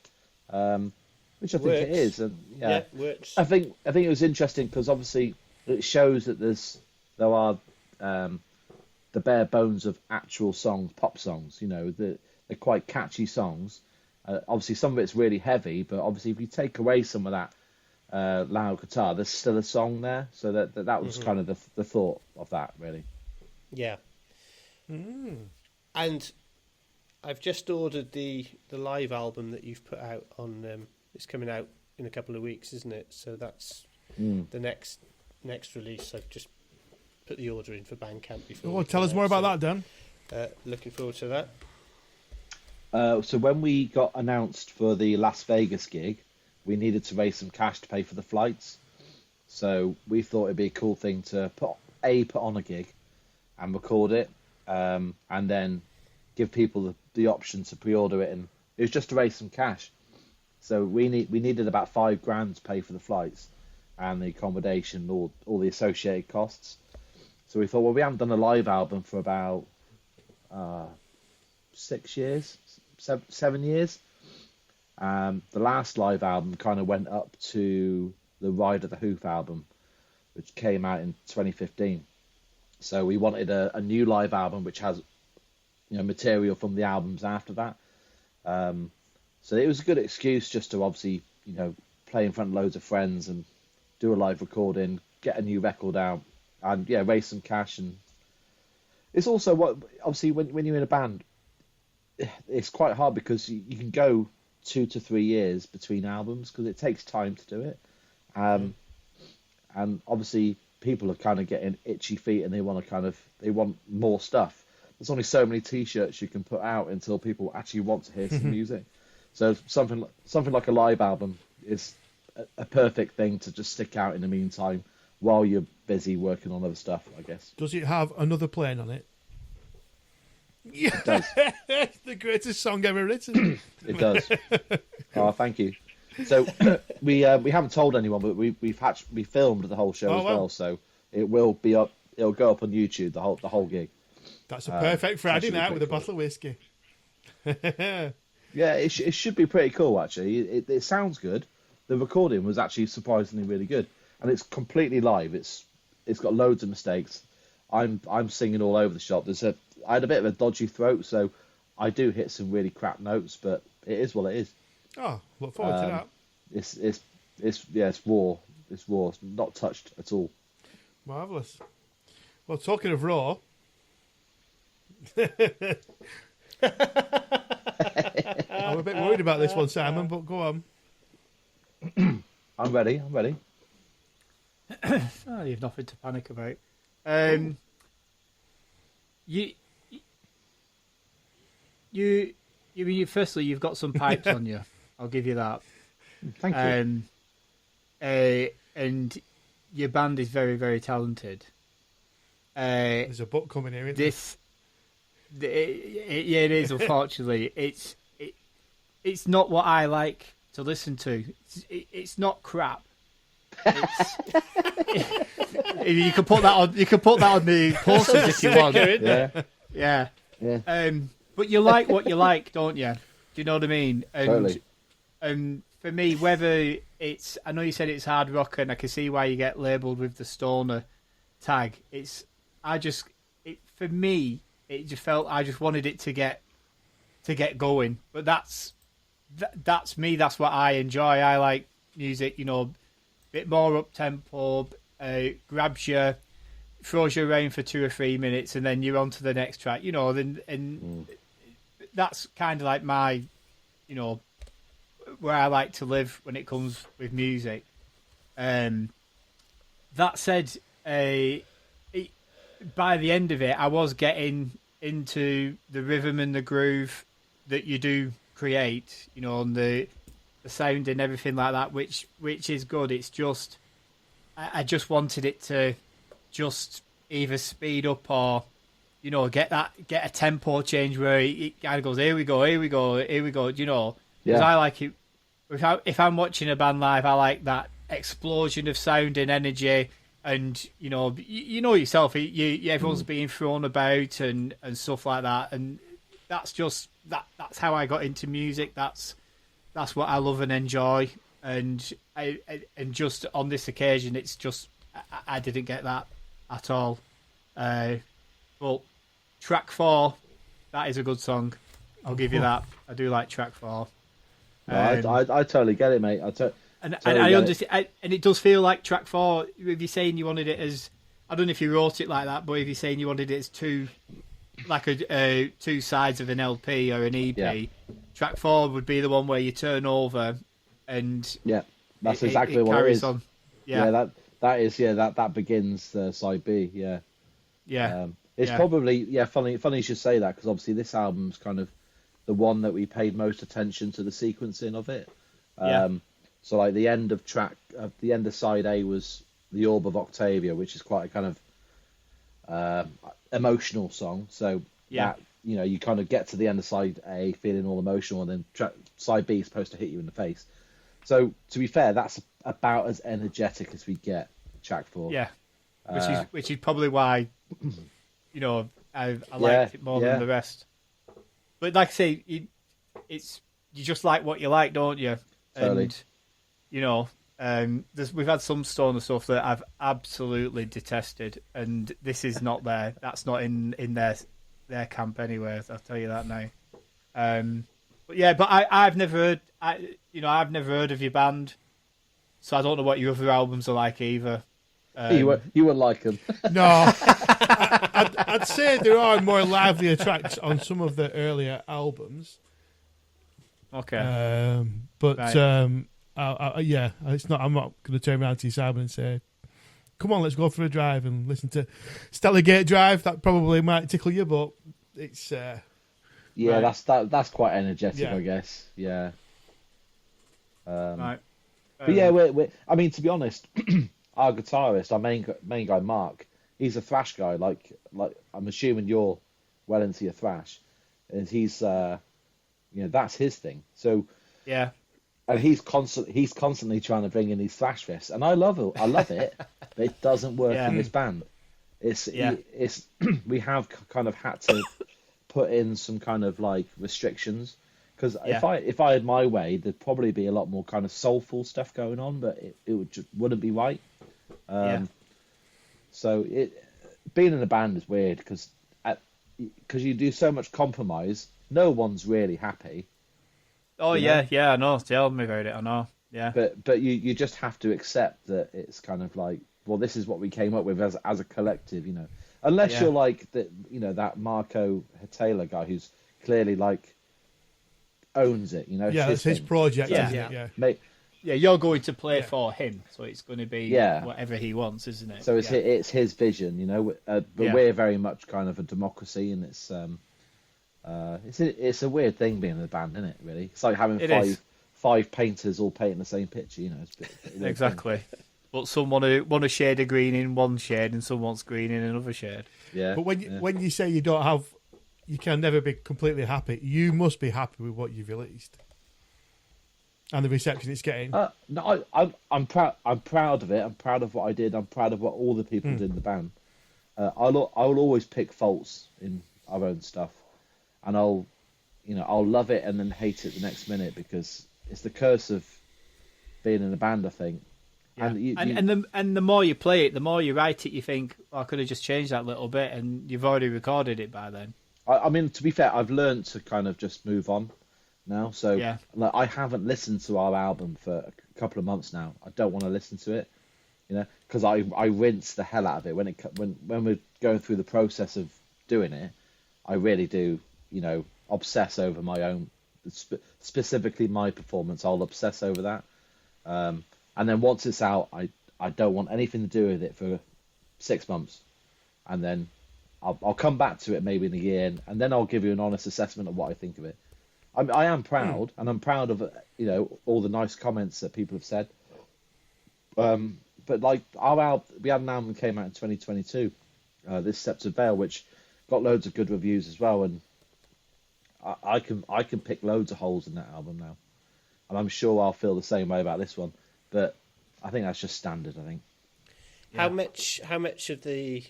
Speaker 4: which I think it is, and
Speaker 3: it works.
Speaker 4: I think it was interesting because obviously it shows that there are the bare bones of actual songs, pop songs. You know, they're quite catchy songs. Obviously, some of it's really heavy, but obviously, if you take away some of that loud guitar, there's still a song there. So that was kind of the thought of that, really.
Speaker 3: Yeah. And I've just ordered the live album that you've put out on. It's coming out in a couple of weeks, isn't it? So that's the next release. I've just put the order in for Bandcamp before.
Speaker 2: Tell us more about that, Dan.
Speaker 3: Looking forward to that.
Speaker 4: So when we got announced for the Las Vegas gig, we needed to raise some cash to pay for the flights. So we thought it'd be a cool thing to put on a gig and record it, and then give people the option to pre-order it. And it was just to raise some cash. So we needed about $5,000 to pay for the flights and the accommodation, all the associated costs. So we thought, well, we haven't done a live album for about 6 years. 7 years. The last live album kind of went up to the Ride of the Hoof album, which came out in 2015. So we wanted a new live album which has material from the albums after that. So it was a good excuse just to obviously play in front of loads of friends and do a live recording, get a new record out, and raise some cash. And it's also what obviously when you're in a band, it's quite hard because you can go 2 to 3 years between albums because it takes time to do it. And obviously people are kind of getting itchy feet and they want more stuff. There's only so many T-shirts you can put out until people actually want to hear some music. So something like a live album is a perfect thing to just stick out in the meantime while you're busy working on other stuff, I guess.
Speaker 2: Does it have Another Plane on it? Yeah,
Speaker 4: It does.
Speaker 2: It's the greatest song ever written.
Speaker 4: It does. Oh, thank you. So we haven't told anyone, but we filmed the whole show as well. So it will be up. It'll go up on YouTube. The whole gig.
Speaker 2: That's a perfect Friday
Speaker 4: actually
Speaker 2: night
Speaker 4: pretty
Speaker 2: with a
Speaker 4: cool.
Speaker 2: bottle of whiskey.
Speaker 4: Yeah, it should be pretty cool actually. It sounds good. The recording was actually surprisingly really good, and it's completely live. It's got loads of mistakes. I'm singing all over the shop. I had a bit of a dodgy throat, so I do hit some really crap notes, but it is what it is.
Speaker 2: Oh, look forward to that.
Speaker 4: It's raw. It's raw. It's not touched at all.
Speaker 2: Marvellous. Well, talking of raw, I'm a bit worried about this one, Simon, but go on.
Speaker 4: I'm ready.
Speaker 1: Oh, you've nothing to panic about. Firstly, you've got some pipes on you. I'll give you that.
Speaker 4: Thank you.
Speaker 1: And your band is very, very talented.
Speaker 2: There's a book coming here.
Speaker 1: It is. Unfortunately, it's not what I like to listen to. It's not crap. You can put that on. You can put that on the posters if you want. Yeah. But you like what you like, don't you? Do you know what I mean? And,
Speaker 4: Totally.
Speaker 1: And for me, whether it's, I know you said it's hard rock, and I can see why you get labelled with the stoner tag. For me, it just felt I just wanted it to get going. But that's me. That's what I enjoy. I like music, a bit more up tempo, grabs you, throws you around for 2 or 3 minutes, and then you're on to the next track. That's kind of like my, where I like to live when it comes with music. That said, by the end of it, I was getting into the rhythm and the groove that you do create, and the sound and everything like that, which is good. It's just, I just wanted it to just either speed up or, get a tempo change where it kind of goes, here we go. Because I like it. If I'm watching a band live, I like that explosion of sound and energy, and you know yourself. Everyone's being thrown about and stuff like that, and that's just that's how I got into music. That's what I love and enjoy, and just on this occasion, it's just I didn't get that at all. But track 4, that is a good song. I'll give you that. I do like track 4.
Speaker 4: No, I totally get it, mate.
Speaker 1: And I understand, and it does feel like track 4. If you're saying you wanted it as, I don't know if you wrote it like that, but if you're saying you wanted it as two sides of an LP or an EP, track 4 would be the one where you turn over, and
Speaker 4: that's exactly what it is.
Speaker 1: On.
Speaker 4: That begins side B. It's probably funny you should say that, because obviously this album's kind of the one that we paid most attention to the sequencing of it. So like the end of side A was the Orb of Octavia, which is quite a kind of emotional song. So that you kind of get to the end of side A feeling all emotional, and then side B is supposed to hit you in the face. So to be fair, that's about as energetic as we get. Track 4.
Speaker 1: Yeah, which is probably why I liked it more than the rest. But like I say, you just like what you like, don't you?
Speaker 4: Totally.
Speaker 1: And we've had some stoner stuff that I've absolutely detested, and this is not there. That's not in their camp anyway. I'll tell you that now. But I've never heard. I've never heard of your band, so I don't know what your other albums are like either.
Speaker 4: You wouldn't like them.
Speaker 2: No, I'd say there are more livelier tracks on some of the earlier albums.
Speaker 1: Okay.
Speaker 2: But
Speaker 1: Right.
Speaker 2: yeah, it's not. I'm not going to turn around to Simon and say, "Come on, let's go for a drive and listen to Stellar Gate Drive." That probably might tickle you, but it's
Speaker 4: Yeah,
Speaker 1: Right.
Speaker 4: that's quite energetic,
Speaker 2: Yeah.
Speaker 4: I guess. Yeah.
Speaker 1: Right.
Speaker 4: But yeah, I mean, to be honest, our guitarist, our main guy, Mark, he's a thrash guy. Like I'm assuming you're well into your thrash, and he's that's his thing. So,
Speaker 1: Yeah.
Speaker 4: and he's constantly trying to bring in these thrash riffs, and I love it, but it doesn't work
Speaker 1: Yeah.
Speaker 4: in this band. It's
Speaker 1: Yeah.
Speaker 4: we have kind of had to put in some kind of like restrictions. Because
Speaker 1: Yeah.
Speaker 4: if I had my way, there'd probably be a lot more kind of soulful stuff going on, but it wouldn't be right.
Speaker 1: Yeah.
Speaker 4: So being in a band is weird because you do so much compromise, no one's really happy.
Speaker 1: Oh,
Speaker 4: you know?
Speaker 1: yeah. I know. Tell me about it. I know. Yeah.
Speaker 4: But you just have to accept that it's kind of like, well, this is what we came up with as a collective, you know. Unless
Speaker 1: Yeah.
Speaker 4: you're like that Marko Hietala guy who's clearly like owns it, you know.
Speaker 2: yeah, it's his
Speaker 4: thing.
Speaker 2: project,
Speaker 1: Yeah.
Speaker 2: isn't it? Yeah.
Speaker 4: Mate,
Speaker 1: Yeah, you're going to play
Speaker 2: Yeah.
Speaker 1: for him, so it's going to be
Speaker 4: Yeah.
Speaker 1: whatever he wants, isn't it?
Speaker 4: so it's
Speaker 1: Yeah.
Speaker 4: it's his vision, you know. But
Speaker 1: Yeah.
Speaker 4: we're very much kind of a democracy, and it's a weird thing being in a band, isn't it? Really, it's like having
Speaker 1: It is.
Speaker 4: five painters all painting the same picture, you know. It's a bit weird thing.
Speaker 1: Exactly. But some want a shade of green in one shade, and some wants green in another shade.
Speaker 4: Yeah.
Speaker 2: But when you say you can never be completely happy, you must be happy with what you've released and the reception it's getting.
Speaker 4: No, I'm proud. I'm proud of it. I'm proud of what I did. I'm proud of what all the people did in the band. I'll always pick faults in our own stuff, and I'll love it and then hate it the next minute because it's the curse of being in a band, I think.
Speaker 1: Yeah.
Speaker 4: And
Speaker 1: And the more you play it, the more you write it, you think, oh, I could have just changed that little bit, and you've already recorded it by then.
Speaker 4: I mean, to be fair, I've learned to kind of just move on now. So
Speaker 1: Yeah.
Speaker 4: like, I haven't listened to our album for a couple of months now. I don't want to listen to it, you know, because I rinse the hell out of it when we're going through the process of doing it. I really do, you know, obsess over my own, specifically my performance. I'll obsess over that, and then once it's out, I don't want anything to do with it for 6 months, and then I'll come back to it maybe in a year, and then I'll give you an honest assessment of what I think of it. I am proud, and I'm proud of all the nice comments that people have said. But like we had an album that came out in 2022, this Steps of Veil, which got loads of good reviews as well, and I can pick loads of holes in that album now, and I'm sure I'll feel the same way about this one. But I think that's just standard. I think.
Speaker 3: How much of the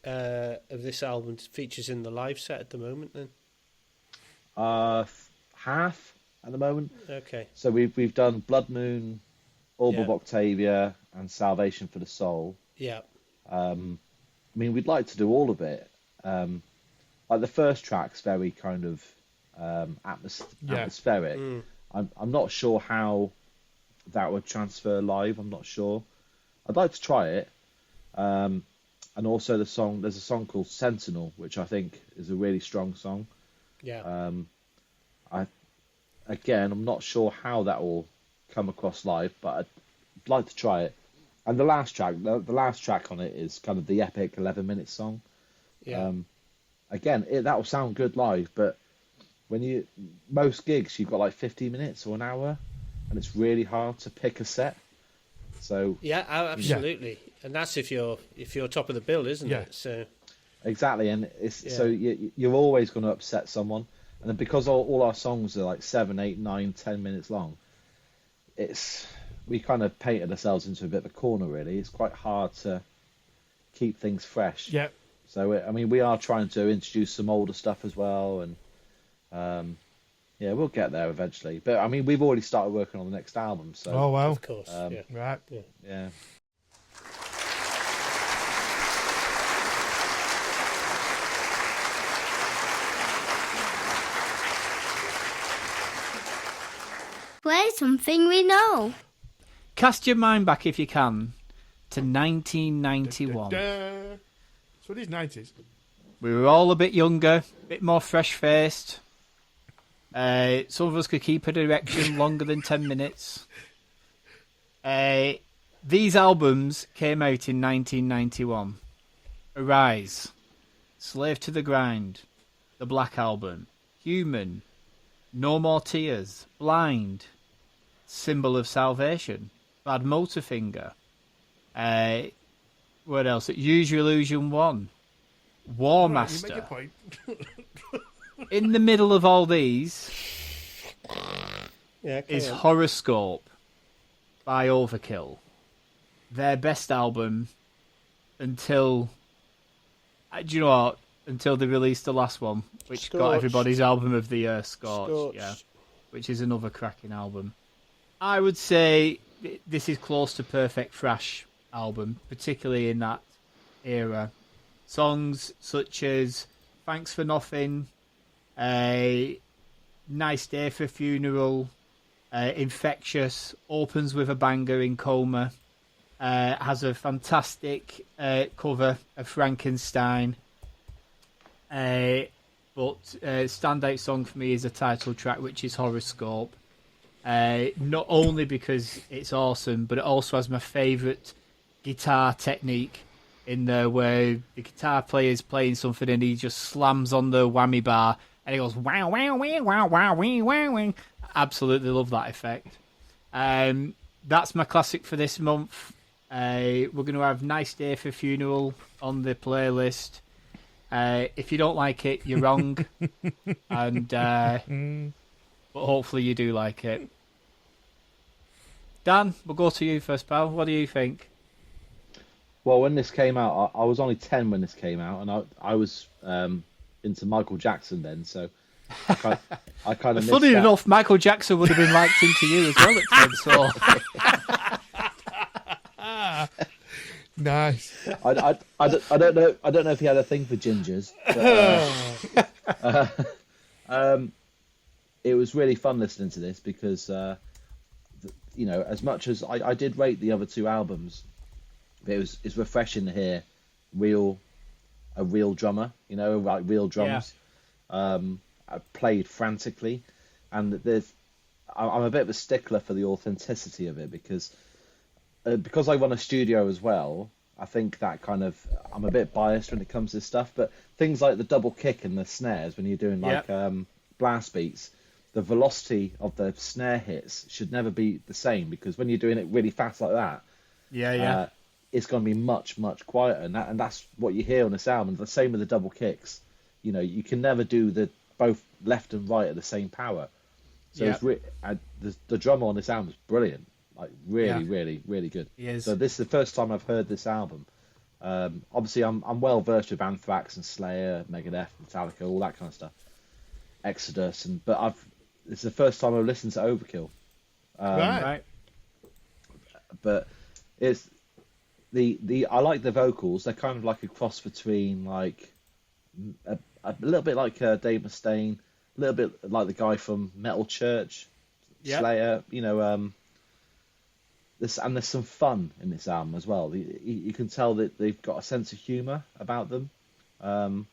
Speaker 3: of this album features in the live set at the moment then?
Speaker 4: Half at the moment.
Speaker 3: Okay.
Speaker 4: So we've done Blood Moon, Orb of
Speaker 3: Yeah.
Speaker 4: Octavia, and Salvation for the Soul.
Speaker 3: Yeah.
Speaker 4: I mean, we'd like to do all of it. Like the first track's very kind of atmospheric. I'm not sure how that would transfer live. I'm not sure. I'd like to try it. And also there's a song called Sentinel, which I think is a really strong song.
Speaker 3: Yeah.
Speaker 4: I'm not sure how that will come across live, but I'd like to try it. And the last track on it is kind of the epic 11-minute song.
Speaker 3: Yeah.
Speaker 4: That will sound good live, but most gigs you've got like 50 minutes or an hour, and it's really hard to pick a set. So
Speaker 3: Yeah, absolutely. And that's if you're top of the bill, isn't
Speaker 2: Yeah.
Speaker 3: it? So
Speaker 4: exactly, and so you're always going to upset someone, and then because all our songs are like 7, 8, 9, 10 minutes long, we kind of painted ourselves into a bit of a corner. Really, it's quite hard to keep things fresh.
Speaker 2: Yeah.
Speaker 4: So I mean, we are trying to introduce some older stuff as well, and we'll get there eventually. But I mean, we've already started working on the next album. So
Speaker 2: Oh wow.
Speaker 3: of course. Yeah.
Speaker 2: Right.
Speaker 4: yeah.
Speaker 6: Play something we know.
Speaker 1: Cast your mind back, if you can, to 1991.
Speaker 2: So it is 90s.
Speaker 1: We were all a bit younger, a bit more fresh-faced. Some of us could keep an erection longer than 10 minutes. These albums came out in 1991. Arise, Slave to the Grind, The Black Album, Human, No More Tears, Blind, Symbol of Salvation, Bad Motorfinger. What else? Use Your Illusion 1, War Master.
Speaker 2: You make a point.
Speaker 1: In the middle of all these
Speaker 3: Yeah,
Speaker 1: is Horrorscope by Overkill. Their best album until... Do you know what? Until they released the last one, which got everybody's album of the year, Scorched. Yeah, which is another cracking album. I would say this is close to perfect thrash album, particularly in that era. Songs such as Thanks for Nothing, Nice Day for Funeral, Infectious, opens with a banger in Coma, has a fantastic cover of Frankenstein. But standout song for me is a title track, which is Horrorscope. Not only because it's awesome, but it also has my favourite guitar technique in there, where the guitar player is playing something and he just slams on the whammy bar and he goes wow wow wow wow wow wow wow. Absolutely love that effect. That's my classic for this month. We're going to have Nice Day for Funeral on the playlist. If you don't like it, you're wrong. And but hopefully you do like it. Dan, we'll go to you first, pal. What do you think?
Speaker 4: Well, when this came out, I was only 10 when this came out, and I was into Michael Jackson then, so I kind of missed
Speaker 1: Funny
Speaker 4: that.
Speaker 1: enough, Michael Jackson would have been liked into you as well at 10, so...
Speaker 2: Nice.
Speaker 4: I don't know if he had a thing for gingers, but, it was really fun listening to this because as much as I did rate the other two albums, it's refreshing to hear a real drummer, like real drums, played frantically, and I'm a bit of a stickler for the authenticity of it because I run a studio as well. I think that I'm a bit biased when it comes to this stuff, but things like the double kick and the snares when you're doing blast beats, the velocity of the snare hits should never be the same, because when you're doing it really fast like that, it's going to be much, much quieter, and that's what you hear on this album. The same with the double kicks. You can never do both left and right at the same power. So the drummer on this album is brilliant. Like really, really, really good. So this is the first time I've heard this album. Obviously, I'm well versed with Anthrax and Slayer, Megadeth, Metallica, all that kind of stuff. Exodus, but it's the first time I've listened to Overkill.
Speaker 2: Right.
Speaker 4: But it's I like the vocals. They're kind of like a cross between like a little bit like Dave Mustaine, a little bit like the guy from Metal Church, Slayer. There's some fun in this album as well. You can tell that they've got a sense of humour about them. I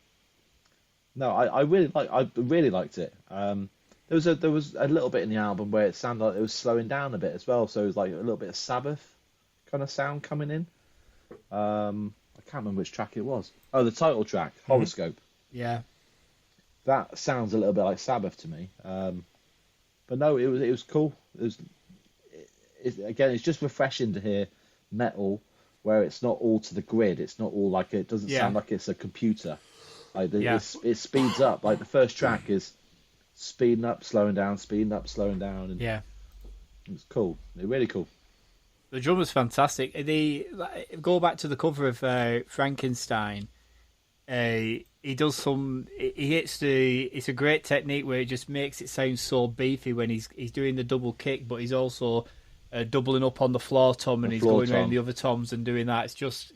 Speaker 4: really liked it. There was a little bit in the album where it sounded like it was slowing down a bit as well. So it was like a little bit of Sabbath kind of sound coming in. I can't remember which track it was. Oh, the title track, Horrorscope.
Speaker 1: Yeah,
Speaker 4: that sounds a little bit like Sabbath to me. But no, it was cool. It's just refreshing to hear metal where it's not all to the grid. It's not all like it doesn't sound like it's a computer. Like it speeds up. Like the first track is speeding up, slowing down, speeding up, slowing down. And it's cool. It's really cool.
Speaker 1: The drummer's fantastic. Go back to the cover of Frankenstein. He does it's a great technique where it just makes it sound so beefy when he's doing the double kick, but he's also doubling up on the floor tom, and he's going around the other toms and doing that. It's just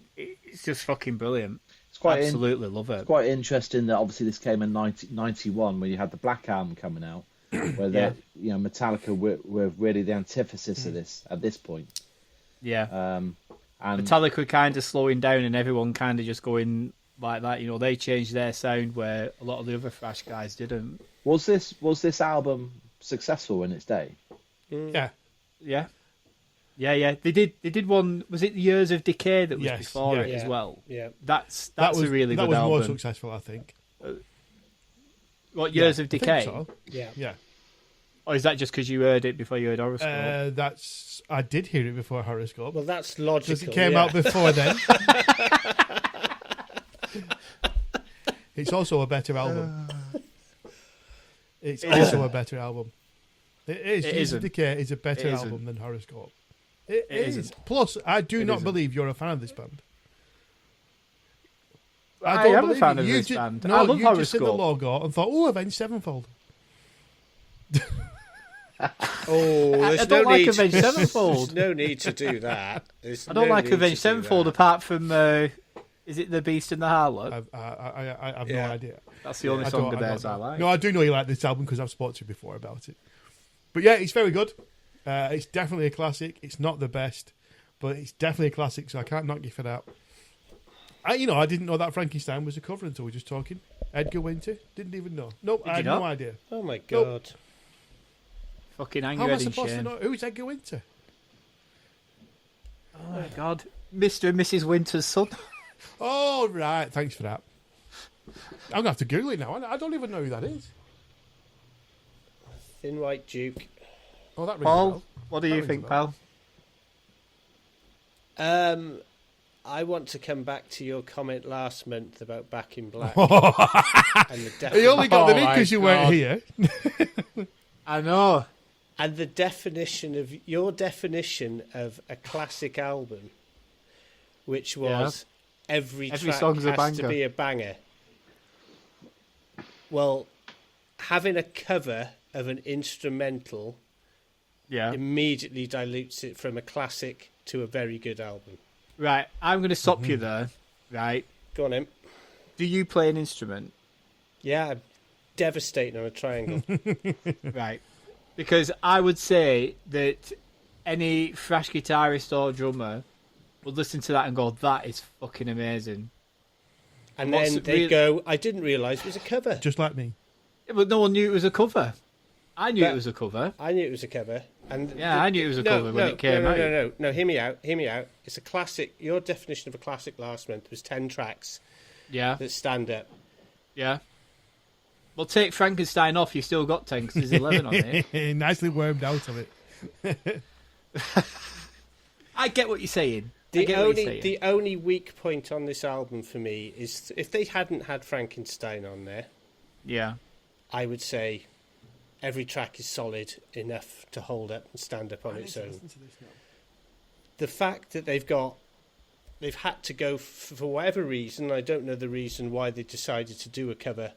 Speaker 1: fucking brilliant. It's quite absolutely love it. It's
Speaker 4: quite interesting that obviously this came in 1991 when you had the Black Album coming out, where Metallica were really the antithesis of this at this point.
Speaker 1: Yeah.
Speaker 4: And
Speaker 1: Metallica kind of slowing down and everyone kind of just going like that. They changed their sound where a lot of the other thrash guys didn't.
Speaker 4: was this album successful in its day?
Speaker 2: Yeah.
Speaker 1: Yeah. Yeah. They did one. Was it Years of Decay that was
Speaker 2: Yes,
Speaker 1: before
Speaker 2: yeah.
Speaker 1: it as well?
Speaker 3: Yeah.
Speaker 1: That's
Speaker 2: That was
Speaker 1: a really
Speaker 2: that
Speaker 1: good
Speaker 2: was
Speaker 1: album.
Speaker 2: more successful, I think.
Speaker 1: What, Years
Speaker 2: Yeah,
Speaker 1: of
Speaker 2: I think
Speaker 1: Decay?
Speaker 2: so.
Speaker 3: Yeah.
Speaker 2: Yeah.
Speaker 1: Or is that just because you heard it before you heard Horrorscope?
Speaker 2: I did hear it before Horrorscope.
Speaker 3: Well, that's logical.
Speaker 2: Because it came
Speaker 3: yeah.
Speaker 2: out before then. It's also a better album. It's also a better album. It is.
Speaker 1: It
Speaker 2: Years of
Speaker 1: isn't.
Speaker 2: Decay is a better
Speaker 1: It
Speaker 2: album
Speaker 1: isn't.
Speaker 2: than Horrorscope. It is.
Speaker 1: isn't.
Speaker 2: Plus, I do
Speaker 1: It
Speaker 2: not
Speaker 1: isn't.
Speaker 2: believe you're a fan of this band.
Speaker 1: I
Speaker 2: don't
Speaker 1: am a
Speaker 2: believe
Speaker 1: fan
Speaker 2: it.
Speaker 1: of
Speaker 2: You
Speaker 1: this
Speaker 2: ju-
Speaker 1: band.
Speaker 2: No,
Speaker 1: I love
Speaker 2: you just seen the
Speaker 1: Horrorscope.
Speaker 2: logo and thought, "Oh, Avenged Sevenfold."
Speaker 3: Oh, there's
Speaker 1: I don't
Speaker 3: no
Speaker 1: like
Speaker 3: need.
Speaker 1: Avenged Sevenfold.
Speaker 3: There's no need to do that. There's
Speaker 1: I don't
Speaker 3: no
Speaker 1: like
Speaker 3: need to
Speaker 1: Avenged
Speaker 3: do
Speaker 1: Sevenfold
Speaker 3: that.
Speaker 1: apart from is it The Beast and the Harlot?
Speaker 2: I have
Speaker 3: Yeah.
Speaker 2: no idea.
Speaker 1: That's the only
Speaker 2: I
Speaker 1: song
Speaker 2: don't-
Speaker 1: of
Speaker 2: I
Speaker 1: theirs
Speaker 2: don't
Speaker 1: I
Speaker 2: know.
Speaker 1: like.
Speaker 2: No, I do know you like this album because I've spoken to you before about it. But yeah, it's very good. It's definitely a classic. It's not the best, but it's definitely a classic, so I can't knock you for that. I didn't know that Frankenstein was a cover until we were just talking. Edgar Winter, didn't even know. Nope, I
Speaker 1: you
Speaker 2: had
Speaker 1: not?
Speaker 2: no idea.
Speaker 3: Oh my god.
Speaker 1: Fucking
Speaker 2: How
Speaker 1: angry
Speaker 2: am I
Speaker 1: head and
Speaker 2: supposed to
Speaker 1: shame.
Speaker 2: know who's Edgar Winter?
Speaker 1: Oh my god. Mr. and Mrs. Winter's son.
Speaker 2: Oh right, thanks for that. I'm gonna have to Google it now. I don't even know who that is.
Speaker 3: Thin White Duke.
Speaker 2: Oh, that rings a
Speaker 1: Paul,
Speaker 2: bell.
Speaker 1: what do
Speaker 2: That
Speaker 1: you
Speaker 2: rings a
Speaker 1: think,
Speaker 2: bell.
Speaker 1: pal?
Speaker 3: I want to come back to your comment last month about Back in Black. and the
Speaker 2: You only got
Speaker 1: Oh
Speaker 2: that in
Speaker 1: my
Speaker 2: because you weren't
Speaker 1: God.
Speaker 2: here.
Speaker 1: I know.
Speaker 3: And the definition of your definition of a classic album, which was every track
Speaker 1: song's a
Speaker 3: has to
Speaker 1: banger.
Speaker 3: be a banger. Well, having a cover of an instrumental
Speaker 1: Yeah.
Speaker 3: immediately dilutes it from a classic to a very good album.
Speaker 1: Right, I'm going to stop you there. Right.
Speaker 3: Go on, Im.
Speaker 1: Do you play an instrument?
Speaker 3: Yeah, I'm devastating on a triangle.
Speaker 1: Right. Because I would say that any thrash guitarist or drummer would listen to that and go, that is fucking amazing.
Speaker 3: And
Speaker 1: What's
Speaker 3: then
Speaker 1: it
Speaker 3: they
Speaker 1: really-
Speaker 3: go, I didn't realise it was a cover.
Speaker 2: Just like me.
Speaker 1: Yeah, but no one knew it was a cover. I knew
Speaker 3: But-
Speaker 1: it was a cover.
Speaker 3: I knew it was a cover. And
Speaker 1: Yeah, I knew it was a cover when it came out.
Speaker 3: No, hear me out. It's a classic. Your definition of a classic last month was 10 tracks
Speaker 1: Yeah,
Speaker 3: that stand up.
Speaker 1: yeah. Well, take Frankenstein off, you still got 10 because there's 11 on it.
Speaker 2: Nicely wormed out of it.
Speaker 1: I get what you're saying. I get what you're saying.
Speaker 3: The only weak point on this album for me is if they hadn't had Frankenstein on there,
Speaker 1: Yeah.
Speaker 3: I would say every track is solid enough to hold up and stand up on its own. The fact that they've had to go for whatever reason, I don't know the reason why they decided to do a cover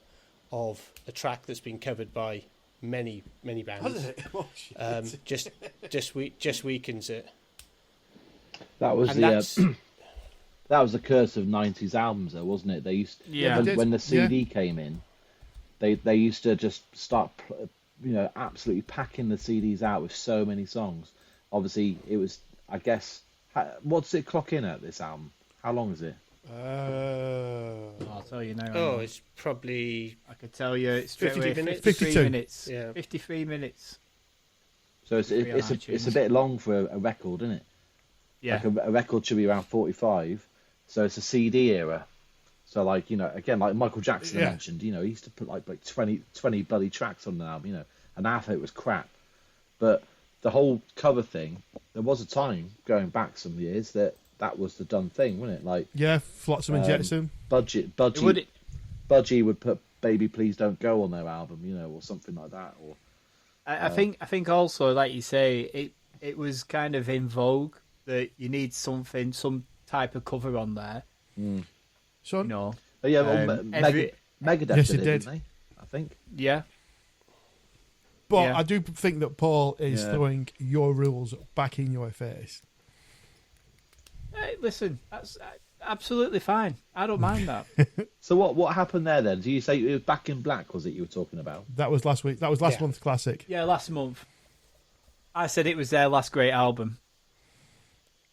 Speaker 3: of a track that's been covered by many bands. Just weakens it.
Speaker 4: That was
Speaker 3: And that's
Speaker 4: that was the curse of '90s albums, though, wasn't it? They used
Speaker 1: Yeah.
Speaker 4: when the CD came in, they used to just start, absolutely packing the CDs out with so many songs. Obviously, it was, I guess, what's it clock in at this album? How long is it?
Speaker 1: I'll tell you now.
Speaker 3: oh, it's probably
Speaker 1: I could tell you straight
Speaker 3: 50
Speaker 1: away.
Speaker 3: minutes?
Speaker 1: 53
Speaker 2: 52.
Speaker 1: minutes.
Speaker 3: Yeah.
Speaker 1: 53 minutes.
Speaker 4: So it's
Speaker 1: Free on
Speaker 4: it's a
Speaker 1: iTunes.
Speaker 4: bit long for a record, isn't it?
Speaker 1: Yeah.
Speaker 4: Like a record should be around 45, so it's a CD era. So again, like Michael Jackson
Speaker 2: Yeah.
Speaker 4: mentioned, he used to put like 20 bloody tracks on the album, and half of it was crap. But the whole cover thing, there was a time going back some years that was the done thing, wasn't it? Like
Speaker 2: Yeah, Flotsam and Jetsam.
Speaker 4: Budgie would put "Baby Please Don't Go" on their album, or something like that. Or
Speaker 1: I think also, like you say, it was kind of in vogue that you need some type of cover on there.
Speaker 2: So,
Speaker 4: but yeah, Megadeth
Speaker 2: Yes,
Speaker 4: did
Speaker 2: it
Speaker 4: it,
Speaker 2: did.
Speaker 4: didn't they? I think.
Speaker 1: Yeah.
Speaker 2: but
Speaker 1: Yeah.
Speaker 2: I do think that Paul is
Speaker 4: Yeah.
Speaker 2: throwing your rules back in your face.
Speaker 1: Hey, listen, that's absolutely fine. I don't mind that.
Speaker 4: So what happened there then? Do you say it was Back in Black? Was it you were talking about?
Speaker 2: That was last week. That was last
Speaker 3: Yeah.
Speaker 2: month's classic.
Speaker 1: Yeah, last month. I said it was their last great album.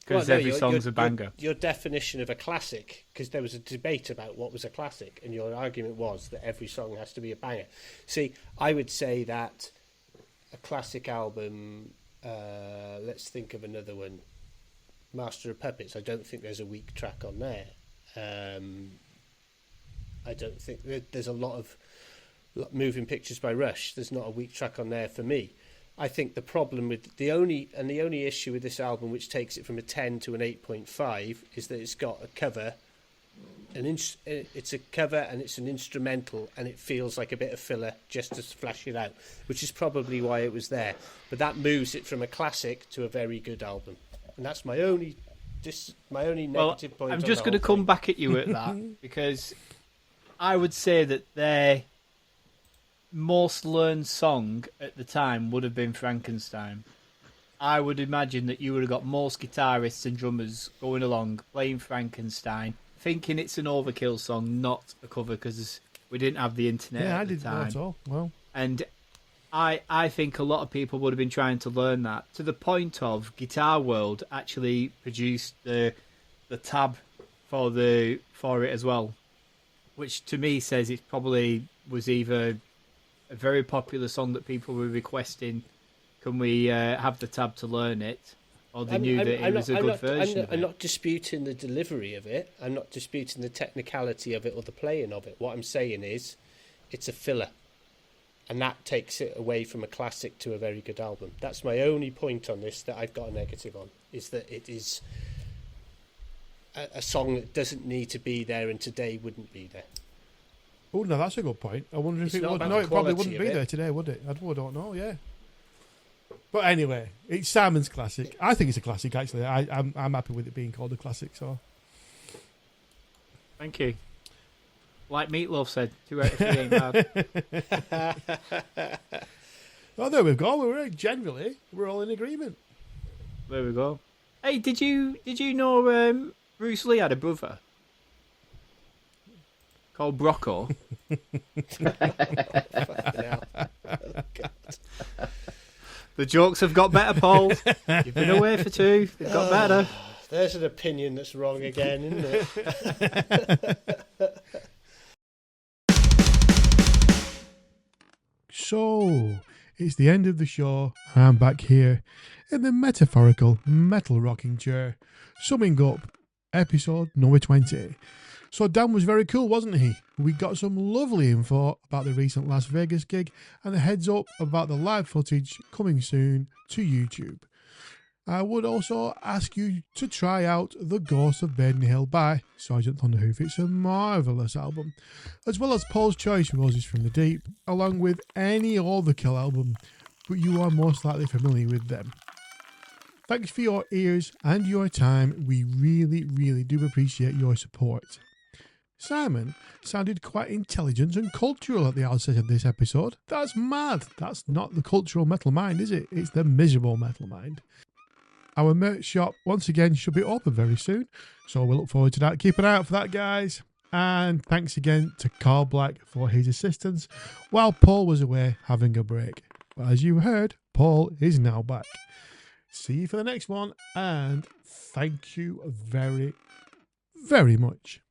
Speaker 1: because every song's a banger.
Speaker 3: Your definition of a classic, because there was a debate about what was a classic, and your argument was that every song has to be a banger. See, I would say that a classic album, let's think of another one, Master of Puppets, I don't think there's a weak track on there. I don't think there's a lot of Moving Pictures by Rush. There's not a weak track on there for me. I think the problem with the only issue with this album, which takes it from a 10 to an 8.5, is that it's got a cover, it's a cover and it's an instrumental, and it feels like a bit of filler just to flash it out, which is probably why it was there. But that moves it from a classic to a very good album, and that's my only negative point.
Speaker 1: I'm just going to come back at you at that because I would say that their most learned song at the time would have been Frankenstein. I would imagine that you would have got most guitarists and drummers going along playing Frankenstein, thinking it's an Overkill song, not a cover, because we didn't have the internet at the time.
Speaker 2: Yeah, I didn't know at all. Well,
Speaker 1: and I think a lot of people would have been trying to learn that, to the point of Guitar World actually produced the tab for it as well, which to me says it probably was either a very popular song that people were requesting, can we have the tab to learn it, or they knew that it was a good version of it.
Speaker 3: I'm not disputing the delivery of it. I'm not disputing the technicality of it or the playing of it. What I'm saying is it's a filler, and that takes it away from a classic to a very good album. That's my only point on this that I've got a negative on, is that it is a song that doesn't need to be there and today wouldn't be there.
Speaker 2: oh no, that's a good point. I wonder if it would. No, it probably wouldn't be there today, would it? I don't know. Yeah. But anyway, it's Simon's classic. I think it's a classic. Actually, I'm happy with it being called a classic. So,
Speaker 1: thank you. Like Meatloaf said, 2 out of 3 ain't bad.
Speaker 2: Oh, there we go. We're all in agreement.
Speaker 1: There we go. Hey, did you know Bruce Lee had a brother called Brocco? The jokes have got better, Paul. You've been away for 2. They've got better.
Speaker 3: There's an opinion that's wrong again, isn't it?
Speaker 2: So, it's the end of the show. I'm back here in the metaphorical metal rocking chair, summing up episode number 20. So Dan was very cool, wasn't he? We got some lovely info about the recent Las Vegas gig and a heads up about the live footage coming soon to YouTube. I would also ask you to try out The Ghost of Baden Hill by Sergeant Thunderhoof. It's a marvellous album, as well as Paul's Choice Roses from the Deep, along with any Overkill album, but you are most likely familiar with them. Thanks for your ears and your time. We really, really do appreciate your support. Simon sounded quite intelligent and cultural at the outset of this episode. That's mad. That's not the cultural metal mind, is it? It's the miserable metal mind. Our merch shop, once again, should be open very soon, so we'll look forward to that. Keep an eye out for that, guys. And thanks again to Carl Black for his assistance while Paul was away having a break. But as you heard, Paul is now back. See you for the next one, and thank you very, very much.